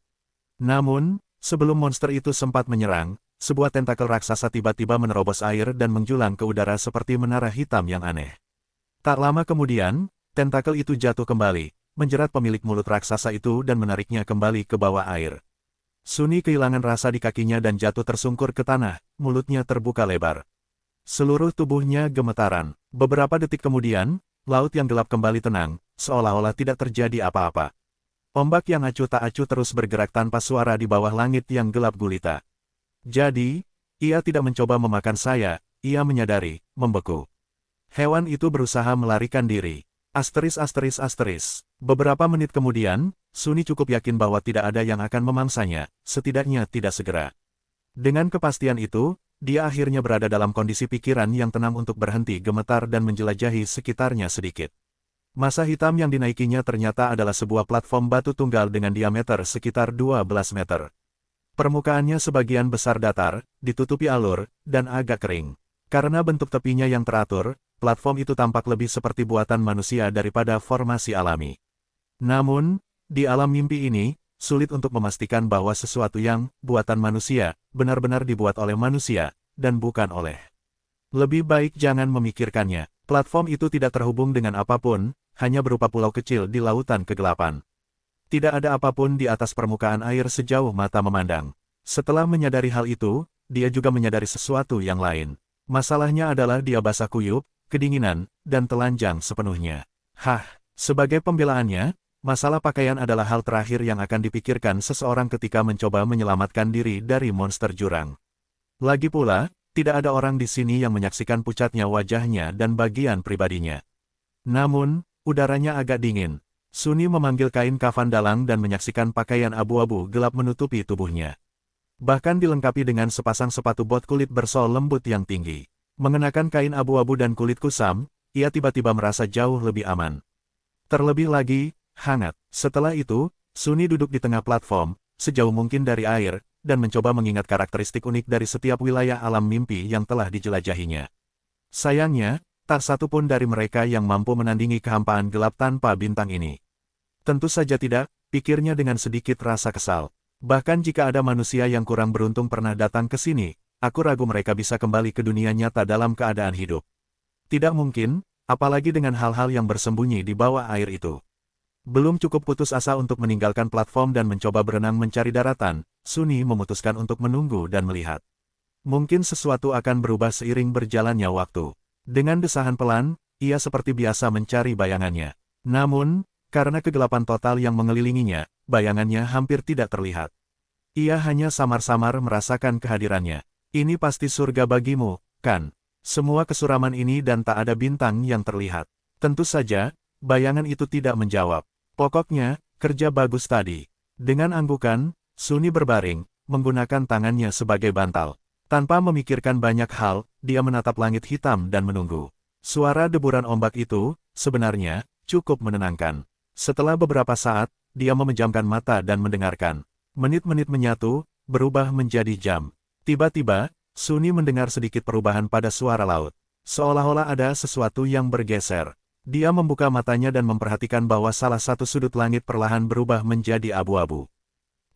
Namun, sebelum monster itu sempat menyerang, sebuah tentakel raksasa tiba-tiba menerobos air dan menjulang ke udara seperti menara hitam yang aneh. Tak lama kemudian, tentakel itu jatuh kembali, menjerat pemilik mulut raksasa itu dan menariknya kembali ke bawah air. Sunny kehilangan rasa di kakinya dan jatuh tersungkur ke tanah, mulutnya terbuka lebar. Seluruh tubuhnya gemetaran. Beberapa detik kemudian, laut yang gelap kembali tenang, seolah-olah tidak terjadi apa-apa. Ombak yang acuh tak acuh terus bergerak tanpa suara di bawah langit yang gelap gulita. Jadi, ia tidak mencoba memakan saya, ia menyadari, membeku. Hewan itu berusaha melarikan diri. Asteris. Beberapa menit kemudian, Sunny cukup yakin bahwa tidak ada yang akan memangsanya, setidaknya tidak segera. Dengan kepastian itu, dia akhirnya berada dalam kondisi pikiran yang tenang untuk berhenti gemetar dan menjelajahi sekitarnya sedikit. Masa hitam yang dinaikinya ternyata adalah sebuah platform batu tunggal dengan diameter sekitar 12 meter. Permukaannya sebagian besar datar, ditutupi alur, dan agak kering. Karena bentuk tepinya yang teratur, platform itu tampak lebih seperti buatan manusia daripada formasi alami. Namun, di alam mimpi ini, sulit untuk memastikan bahwa sesuatu yang buatan manusia benar-benar dibuat oleh manusia, dan bukan oleh. Lebih baik jangan memikirkannya. Platform itu tidak terhubung dengan apapun, hanya berupa pulau kecil di lautan kegelapan. Tidak ada apapun di atas permukaan air sejauh mata memandang. Setelah menyadari hal itu, dia juga menyadari sesuatu yang lain. Masalahnya adalah dia basah kuyup, kedinginan, dan telanjang sepenuhnya. Sebagai pembelaannya, masalah pakaian adalah hal terakhir yang akan dipikirkan seseorang ketika mencoba menyelamatkan diri dari monster jurang. Lagi pula, tidak ada orang di sini yang menyaksikan pucatnya wajahnya dan bagian pribadinya. Namun, udaranya agak dingin. Sunny memanggil kain kafan dalang dan menyaksikan pakaian abu-abu gelap menutupi tubuhnya. Bahkan dilengkapi dengan sepasang sepatu bot kulit bersol lembut yang tinggi. Mengenakan kain abu-abu dan kulit kusam, ia tiba-tiba merasa jauh lebih aman. Terlebih lagi, hangat. Setelah itu, Sunny duduk di tengah platform, sejauh mungkin dari air, dan mencoba mengingat karakteristik unik dari setiap wilayah alam mimpi yang telah dijelajahinya. Sayangnya, tak satu pun dari mereka yang mampu menandingi kehampaan gelap tanpa bintang ini. Tentu saja tidak, pikirnya dengan sedikit rasa kesal. Bahkan jika ada manusia yang kurang beruntung pernah datang ke sini, aku ragu mereka bisa kembali ke dunia nyata dalam keadaan hidup. Tidak mungkin, apalagi dengan hal-hal yang bersembunyi di bawah air itu. Belum cukup putus asa untuk meninggalkan platform dan mencoba berenang mencari daratan, Sunny memutuskan untuk menunggu dan melihat. Mungkin sesuatu akan berubah seiring berjalannya waktu. Dengan desahan pelan, ia seperti biasa mencari bayangannya. Namun, karena kegelapan total yang mengelilinginya, bayangannya hampir tidak terlihat. Ia hanya samar-samar merasakan kehadirannya. Ini pasti surga bagimu, kan? Semua kesuraman ini dan tak ada bintang yang terlihat. Tentu saja, bayangan itu tidak menjawab. Pokoknya, kerja bagus tadi. Dengan anggukan, Sunny berbaring, menggunakan tangannya sebagai bantal. Tanpa memikirkan banyak hal, dia menatap langit hitam dan menunggu. Suara deburan ombak itu, sebenarnya, cukup menenangkan. Setelah beberapa saat, dia memejamkan mata dan mendengarkan. Menit-menit menyatu, berubah menjadi jam. Tiba-tiba, Sunny mendengar sedikit perubahan pada suara laut. Seolah-olah ada sesuatu yang bergeser. Dia membuka matanya dan memperhatikan bahwa salah satu sudut langit perlahan berubah menjadi abu-abu.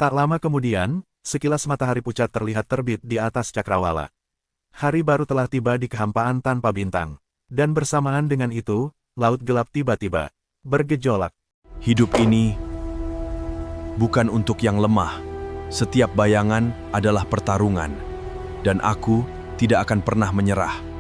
Tak lama kemudian, sekilas matahari pucat terlihat terbit di atas cakrawala. Hari baru telah tiba di kehampaan tanpa bintang. Dan bersamaan dengan itu, laut gelap tiba-tiba bergejolak. Hidup ini bukan untuk yang lemah. Setiap bayangan adalah pertarungan. Dan aku tidak akan pernah menyerah.